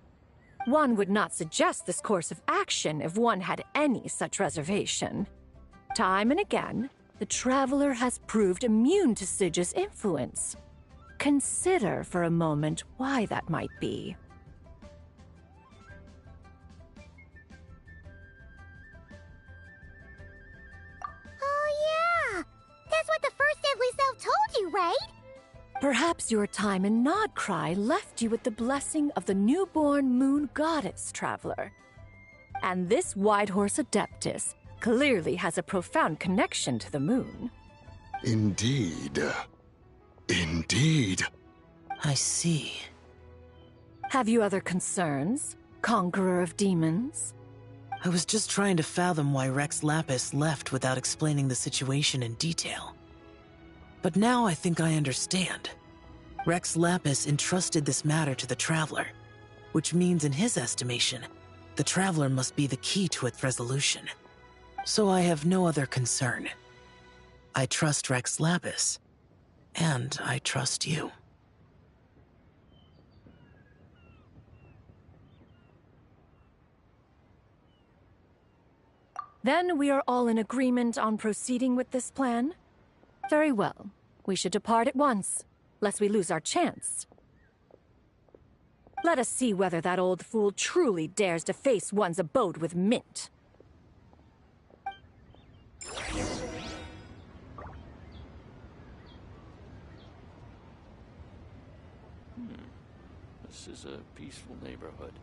One would not suggest this course of action if one had any such reservation. Time and again, the Traveler has proved immune to Suju's influence. Consider for a moment why that might be. Oh yeah! That's what the first Deadly Self told you, right? Perhaps your time in Nodcry left you with the blessing of the newborn moon goddess, Traveler. And this White Horse Adeptus clearly has a profound connection to the moon. Indeed. Indeed. I see. Have you other concerns, Conqueror of Demons? I was just trying to fathom why Rex Lapis left without explaining the situation in detail. But now I think I understand. Rex Lapis entrusted this matter to the Traveler, which means in his estimation, the Traveler must be the key to its resolution. So I have no other concern. I trust Rex Lapis, and I trust you. Then we are all in agreement on proceeding with this plan? Very well. We should depart at once, lest we lose our chance. Let us see whether that old fool truly dares to face one's abode with Mint. This is a peaceful neighborhood.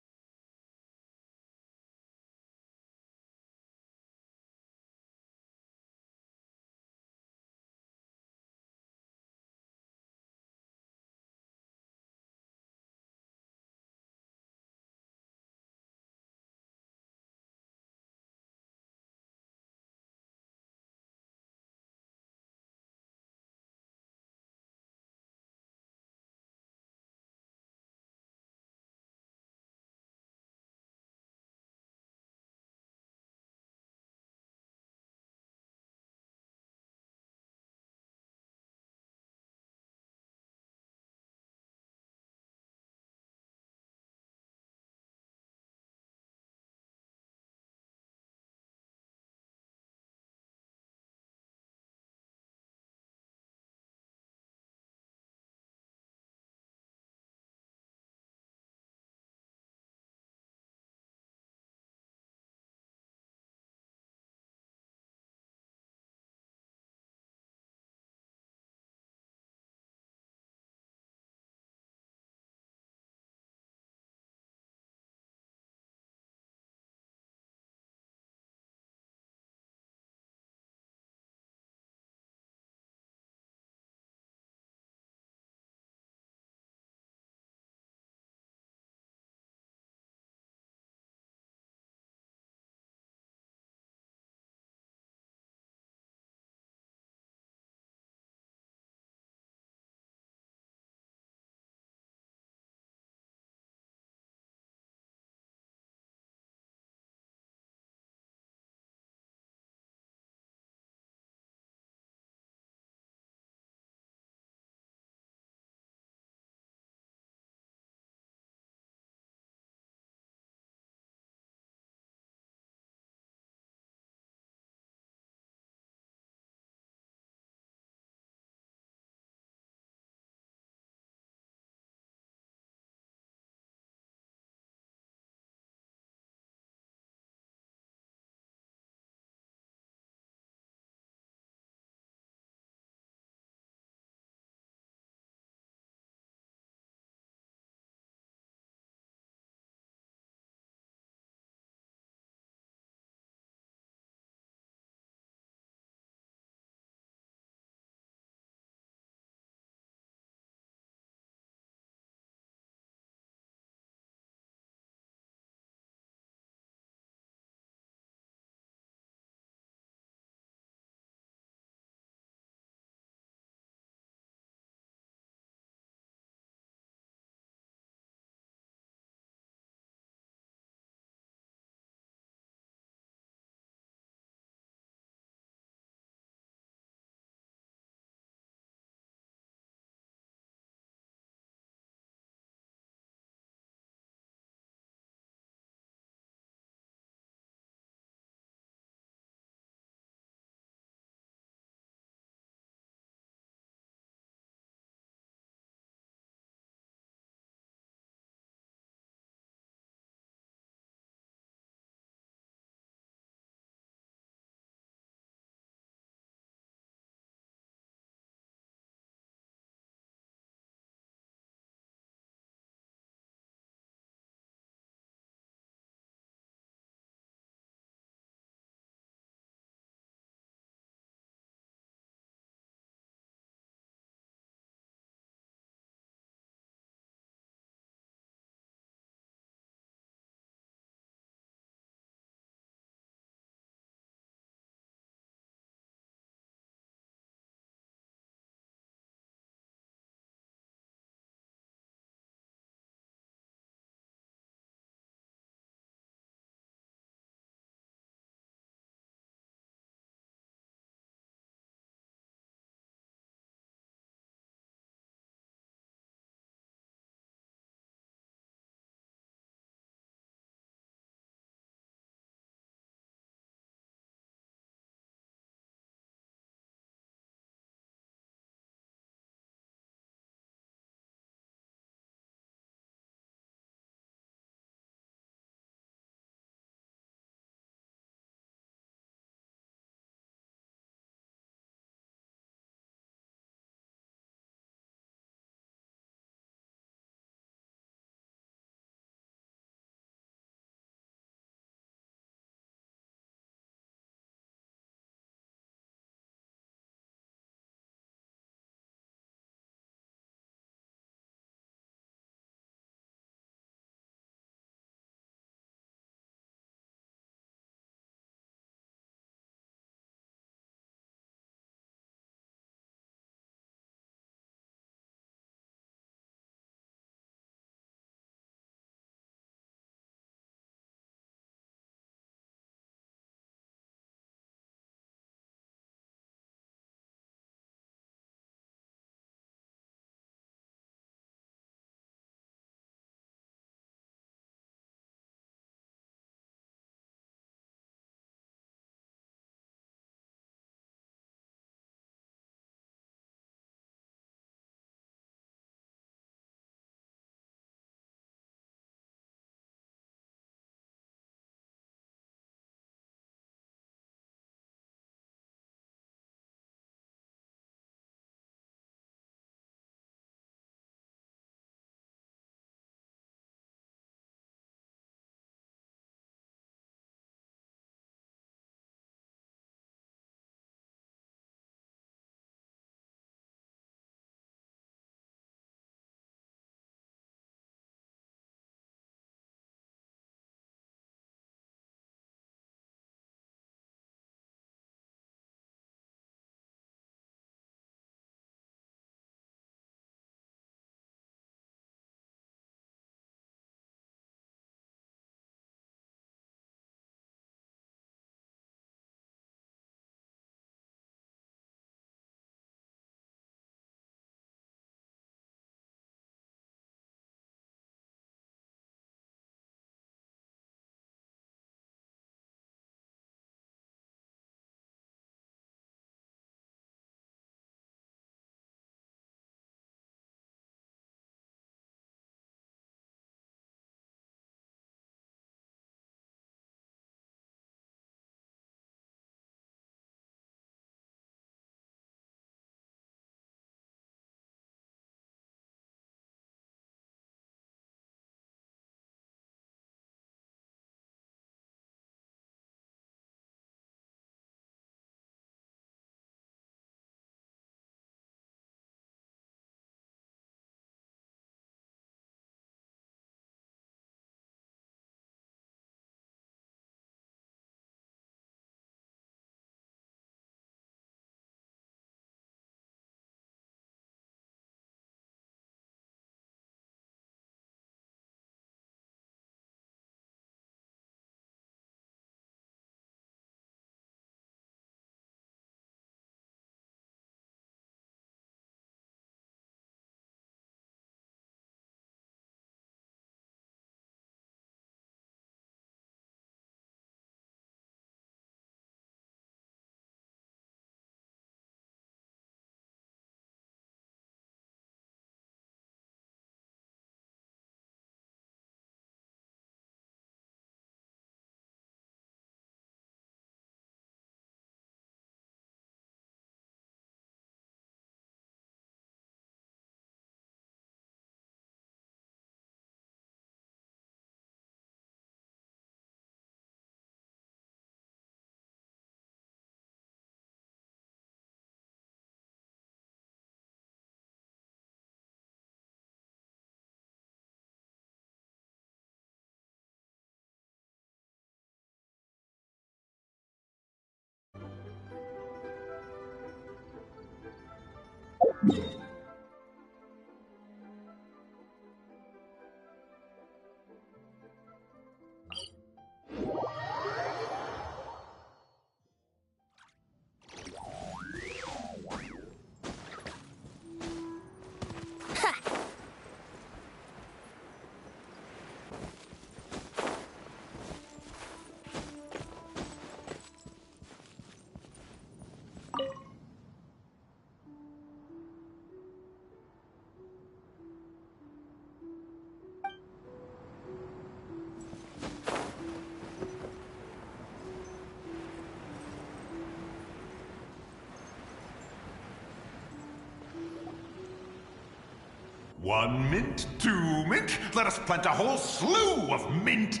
One mint, 2 mint, let us plant a whole slew of mint!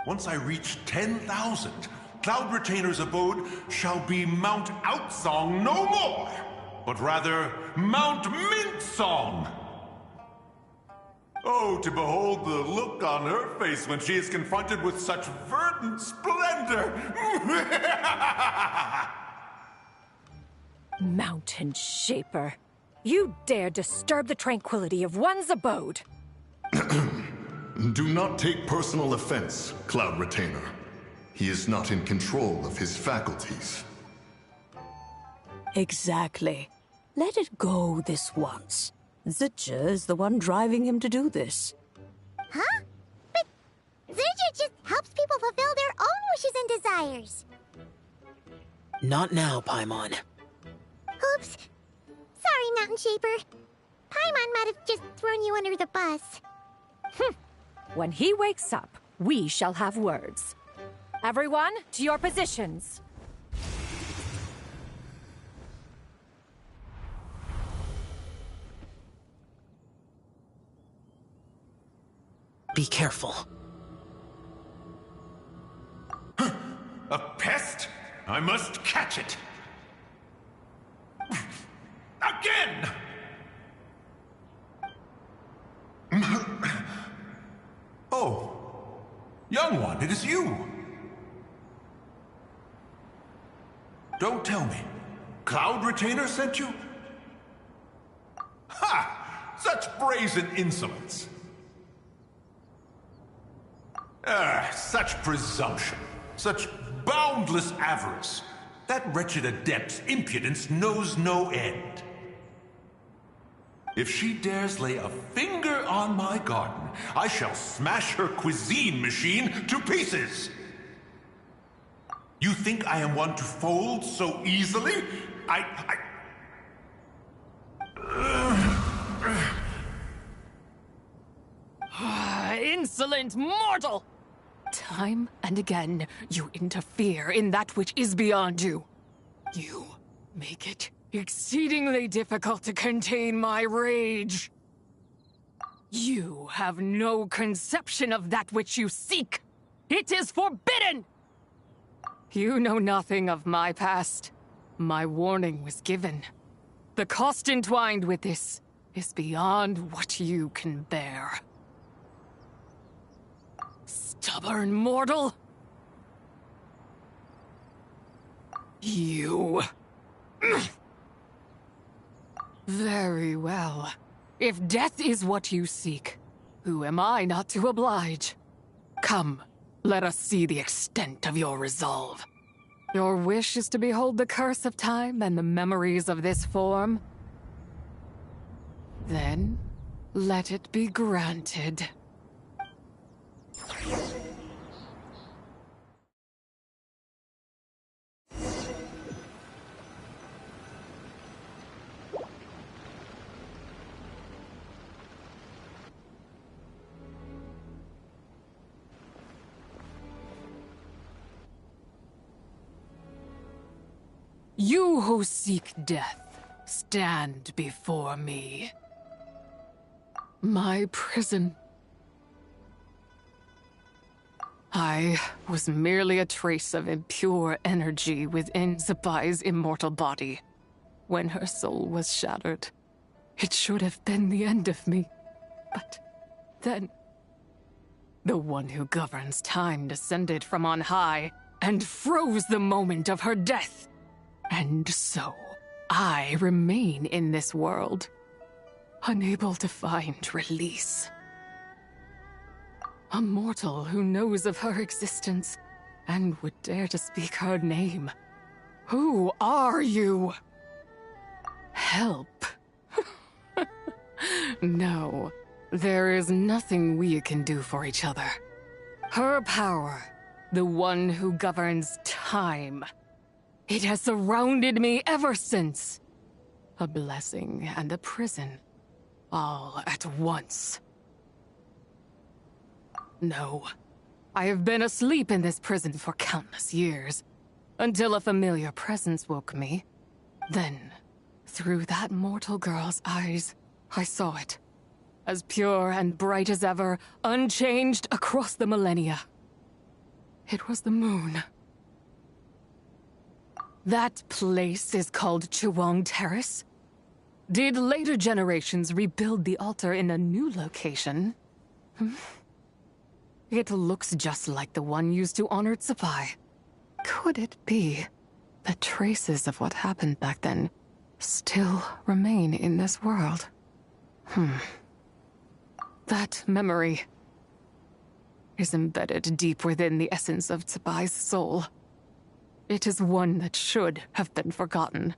Once I reach 10,000, Cloud Retainer's abode shall be Mount Outsong no more, but rather Mount Mintsong! Oh, to behold the look on her face when she is confronted with such verdant splendor! Mountain Shaper. You dare disturb the tranquility of one's abode! Do not take personal offense, Cloud Retainer. He is not in control of his faculties. Exactly. Let it go this once. Zidja is the one driving him to do this. Huh? But Zidja just helps people fulfill their own wishes and desires. Not now, Paimon. Oops. Sorry, Mountain Shaper. Paimon might have just thrown you under the bus. When he wakes up, we shall have words. Everyone, to your positions. Be careful. A pest? I must catch it! Again! Oh, young one, it is you! Don't tell me. Cloud Retainer sent you? Ha! Such brazen insolence! Such presumption. Such boundless avarice. That wretched adept's impudence knows no end. If she dares lay a finger on my garden, I shall smash her cuisine machine to pieces! You think I am one to fold so easily? Insolent mortal! Time and again, you interfere in that which is beyond you. You make it exceedingly difficult to contain my rage. You have no conception of that which you seek. It is forbidden! You know nothing of my past. My warning was given. The cost entwined with this is beyond what you can bear. Stubborn mortal! You... Very well. If death is what you seek, who am I not to oblige? Come, let us see the extent of your resolve. Your wish is to behold the curse of time and the memories of this form? Then, let it be granted. You who seek death, stand before me. My prison. I was merely a trace of impure energy within Zapai's immortal body. When her soul was shattered, it should have been the end of me. But then, the one who governs time descended from on high and froze the moment of her death. And so, I remain in this world, unable to find release. A mortal who knows of her existence and would dare to speak her name. Who are you? Help. No, there is nothing we can do for each other. Her power, the one who governs time, it has surrounded me ever since. A blessing and a prison, all at once. No, I have been asleep in this prison for countless years, until a familiar presence woke me. Then, through that mortal girl's eyes, I saw it. As pure and bright as ever, unchanged across the millennia. It was the moon. That place is called Chiwang Terrace. Did later generations rebuild the altar in a new location? It looks just like the one used to honor Tsupai. Could it be that traces of what happened back then still remain in this world? That memory is embedded deep within the essence of Tsubai's soul. It is one that should have been forgotten.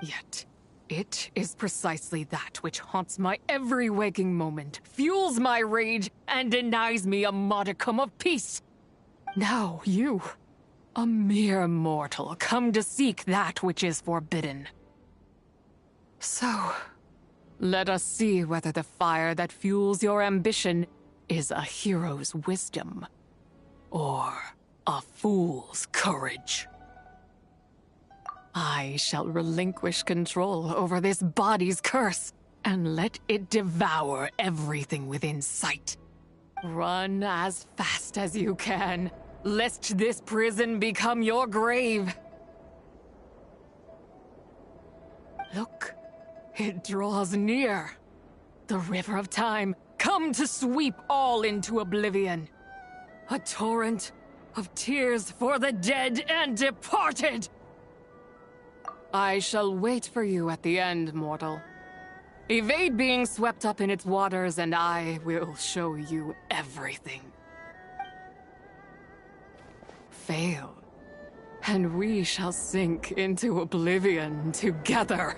Yet, it is precisely that which haunts my every waking moment, fuels my rage, and denies me a modicum of peace. Now you, a mere mortal, come to seek that which is forbidden. So, let us see whether the fire that fuels your ambition is a hero's wisdom, or a fool's courage. I shall relinquish control over this body's curse, and let it devour everything within sight. Run as fast as you can, lest this prison become your grave. Look, it draws near. The river of time, come to sweep all into oblivion. A torrent of tears for the dead and departed. I shall wait for you at the end, mortal. Evade being swept up in its waters, and I will show you everything. Fail, and we shall sink into oblivion together.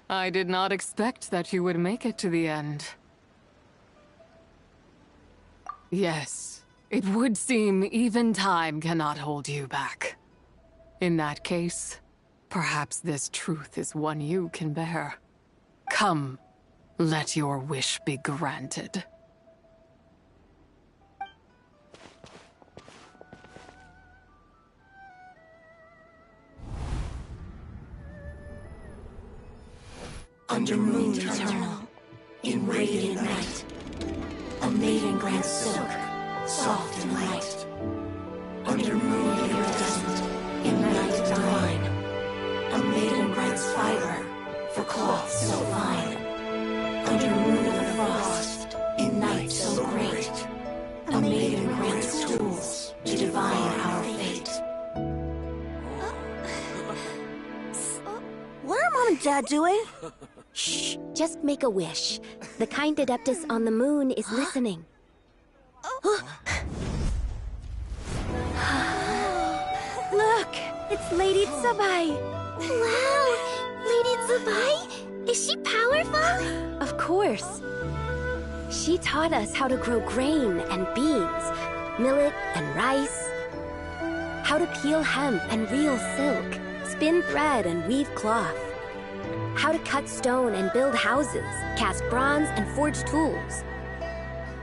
I did not expect that you would make it to the end. Yes, it would seem even time cannot hold you back. In that case, perhaps this truth is one you can bear. Come, let your wish be granted. Under moon eternal, in radiant night, a maiden grants silk, soft and light. Under moon iridescent, in night divine, a maiden grants fiber, for cloth so fine. Under moon of frost, in night so great, a maiden grants tools to divine our fate. Dad doing? Shh, just make a wish. The kind Adeptus on the moon is listening. Look, it's Lady Tsubai. Wow! Lady Tsubai? Is she powerful? Of course. She taught us how to grow grain and beans, millet and rice, how to peel hemp and reel silk, spin thread and weave cloth, how to cut stone and build houses, cast bronze and forge tools.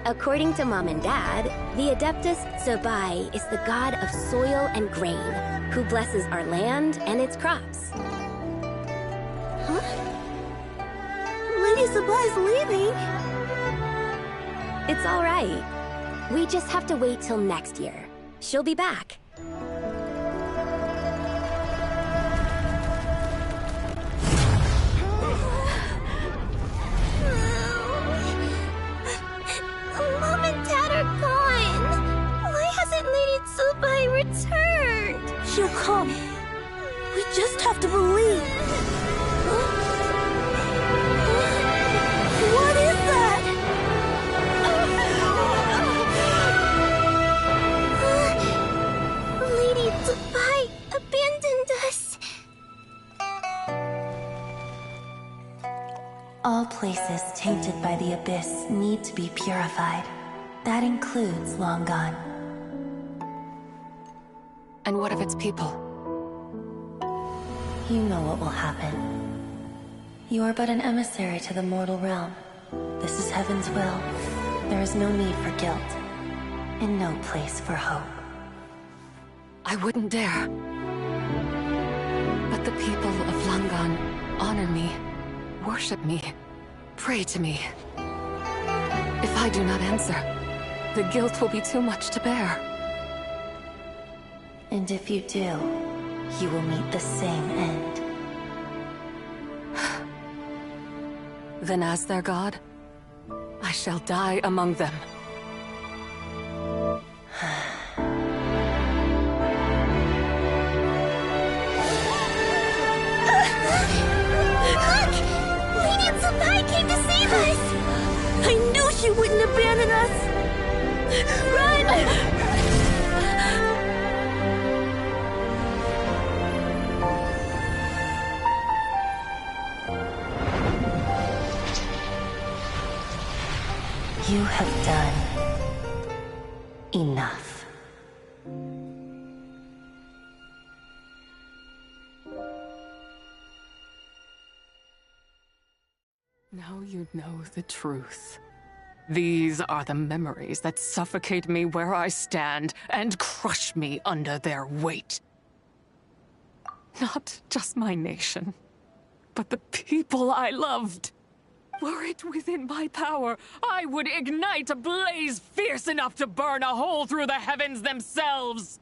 According to Mom and Dad, the Adeptus Tsubai is the god of soil and grain, who blesses our land and its crops. Huh? Lady Tsubai's leaving. It's all right. We just have to wait till next year. She'll be back. Mom and Dad are gone. Why hasn't Lady Tsubai returned? She'll come. We just have to believe. What is that? Lady Tsubai abandoned us. All places tainted by the abyss need to be purified. That includes Long Gone. And what of its people? You know what will happen. You are but an emissary to the mortal realm. This is Heaven's will. There is no need for guilt, and no place for hope. I wouldn't dare. But the people of Langan honor me, worship me, pray to me. If I do not answer, the guilt will be too much to bear. And if you do, you will meet the same end. Then as their god, I shall die among them. Look! Lady Tsubai came to save us! I knew she wouldn't abandon us! Run! You have done enough. Now you know the truth. These are the memories that suffocate me where I stand and crush me under their weight. Not just my nation, but the people I loved. Were it within my power, I would ignite a blaze fierce enough to burn a hole through the heavens themselves!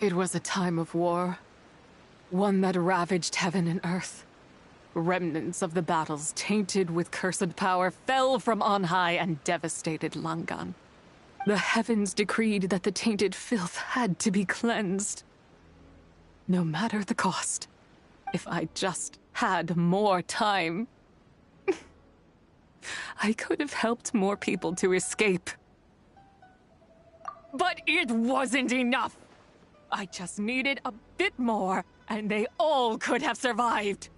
It was a time of war, one that ravaged heaven and earth. Remnants of the battles tainted with cursed power fell from on high and devastated Langan. The heavens decreed that the tainted filth had to be cleansed. No matter the cost, if I just had more time, I could have helped more people to escape. But it wasn't enough! I just needed a bit more, and they all could have survived.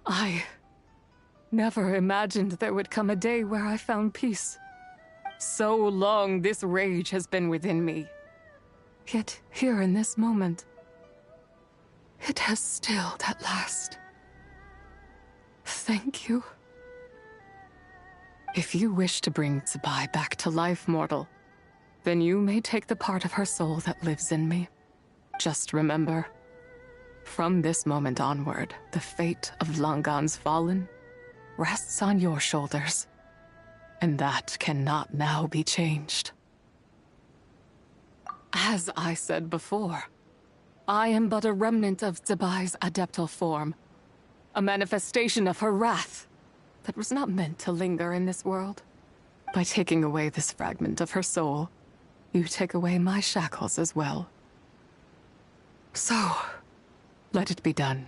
I never imagined there would come a day where I found peace. So long this rage has been within me. Yet here in this moment, it has stilled at last. Thank you. If you wish to bring Tsubai back to life, mortal, then you may take the part of her soul that lives in me. Just remember, from this moment onward, the fate of Langan's fallen rests on your shoulders, and that cannot now be changed. As I said before, I am but a remnant of Tsubai's adeptal form, a manifestation of her wrath, that was not meant to linger in this world. By taking away this fragment of her soul, you take away my shackles as well. So, let it be done.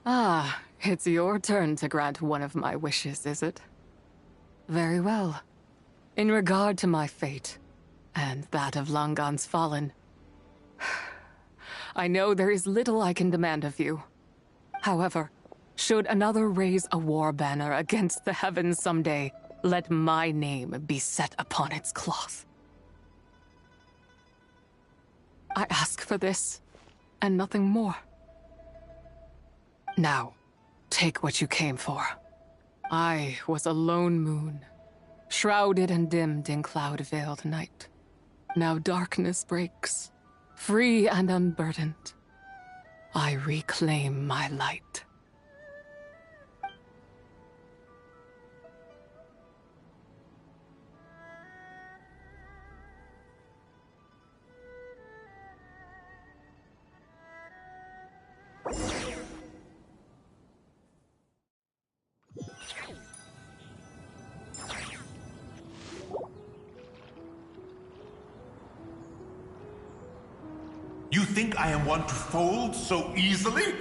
Ah, it's your turn to grant one of my wishes, is it? Very well. In regard to my fate, and that of Langan's fallen, I know there is little I can demand of you. However, should another raise a war banner against the heavens someday, let my name be set upon its cloth. I ask for this, and nothing more. Now, take what you came for. I was a lone moon, shrouded and dimmed in cloud-veiled night. Now darkness breaks, free and unburdened. I reclaim my light. You think I am one to fold so easily?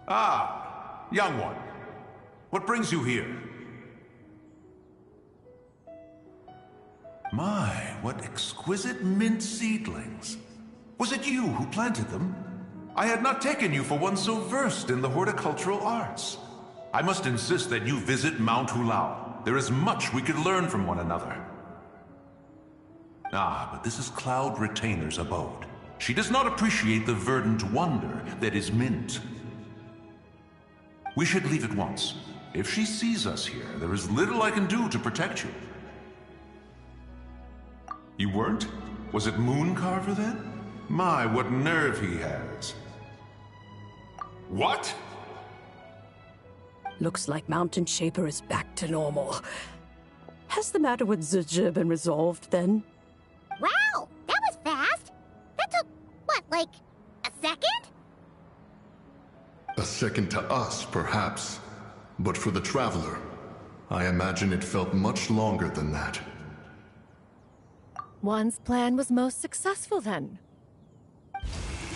Ah, young one. What brings you here? My, what exquisite mint seedlings. Was it you who planted them? I had not taken you for one so versed in the horticultural arts. I must insist that you visit Mount Hulao. There is much we could learn from one another. Ah, but this is Cloud Retainer's abode. She does not appreciate the verdant wonder that is mint. We should leave at once. If she sees us here, there is little I can do to protect you. You weren't? Was it Mooncarver then? My, what nerve he has. What? Looks like Mountain Shaper is back to normal. Has the matter with Zizhi been resolved then? Wow, that was fast. That took, what, like, a second? A second to us, perhaps. But for the Traveler, I imagine it felt much longer than that. One's plan was most successful then.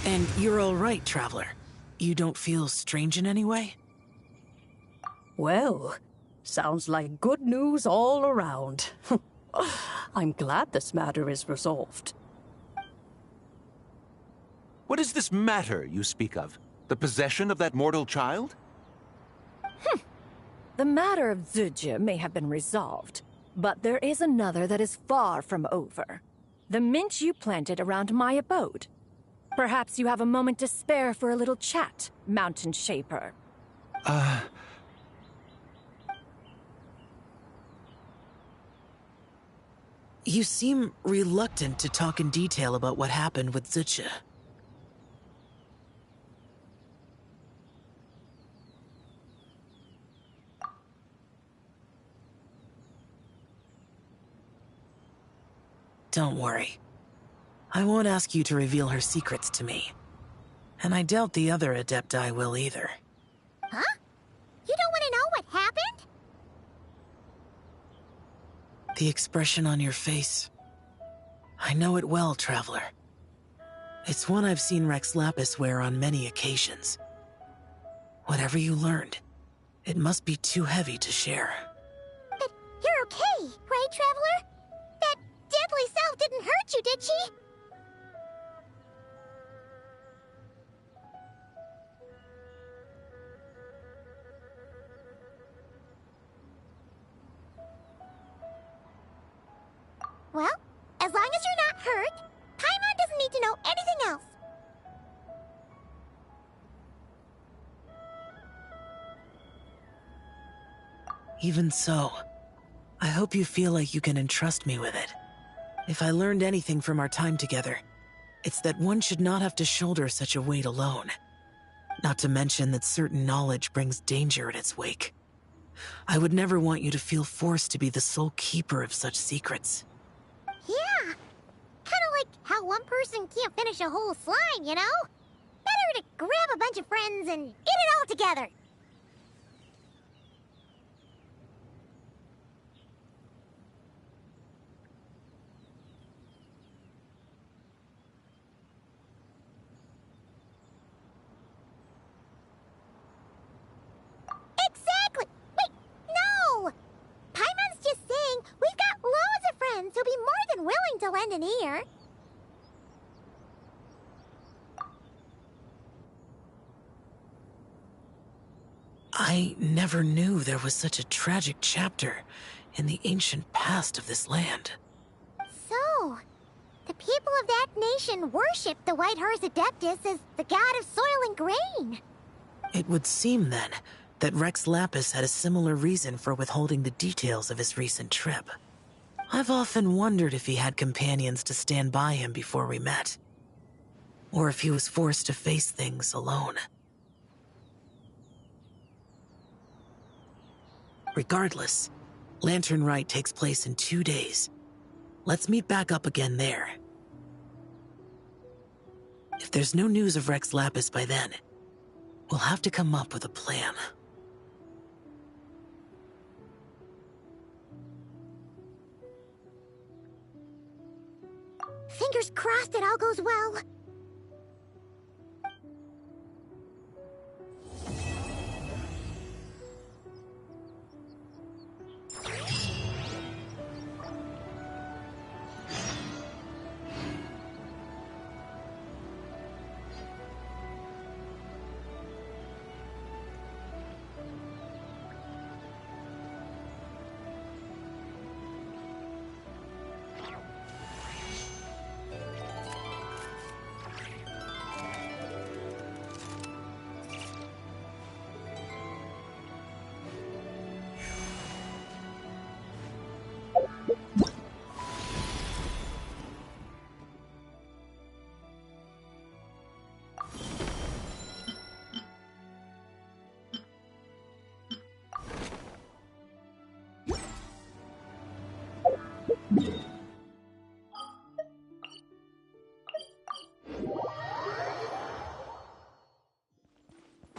And you're all right, Traveler. You don't feel strange in any way? Well, sounds like good news all around. I'm glad this matter is resolved. What is this matter you speak of? The possession of that mortal child? The matter of Zizhi may have been resolved, but there is another that is far from over. The mint you planted around my abode. Perhaps you have a moment to spare for a little chat, Mountain Shaper. You seem reluctant to talk in detail about what happened with Zizhi. Don't worry. I won't ask you to reveal her secrets to me. And I doubt the other Adepti will either. Huh? You don't want to know what happened? The expression on your face. I know it well, Traveler. It's one I've seen Rex Lapis wear on many occasions. Whatever you learned, it must be too heavy to share. But you're okay, right, Traveler? That deadly self didn't hurt you, did she? Well, as long as you're not hurt, Paimon doesn't need to know anything else. Even so, I hope you feel like you can entrust me with it. If I learned anything from our time together, it's that one should not have to shoulder such a weight alone. Not to mention that certain knowledge brings danger in its wake. I would never want you to feel forced to be the sole keeper of such secrets. Yeah, kind of like how one person can't finish a whole slime, you know? Better to grab a bunch of friends and get it all together. Exactly! Wait, no! Paimon's just saying we've got loads of friends who'll be more than willing to lend an ear. I never knew there was such a tragic chapter in the ancient past of this land. So, the people of that nation worship the White Horse Adeptus as the god of soil and grain. It would seem, then, that Rex Lapis had a similar reason for withholding the details of his recent trip. I've often wondered if he had companions to stand by him before we met, or if he was forced to face things alone. Regardless, Lantern Rite takes place in 2 days. Let's meet back up again there. If there's no news of Rex Lapis by then, we'll have to come up with a plan. Fingers crossed it all goes well.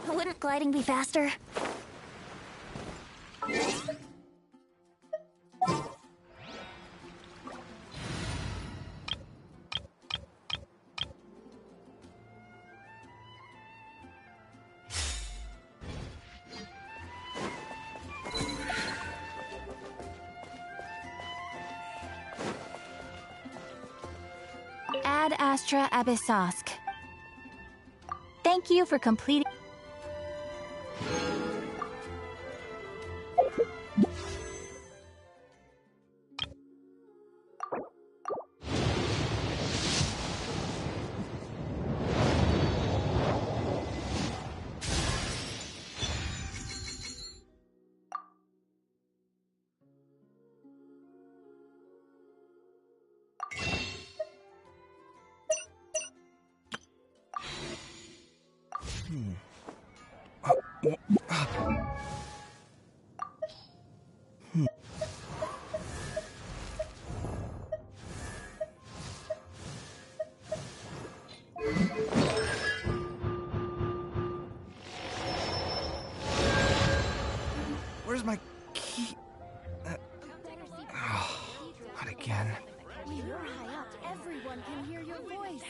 Wouldn't gliding be faster? Ad Astra Abyssosk. Thank you for completing. Where's my key? Not again. You're high up. Everyone can hear your voice.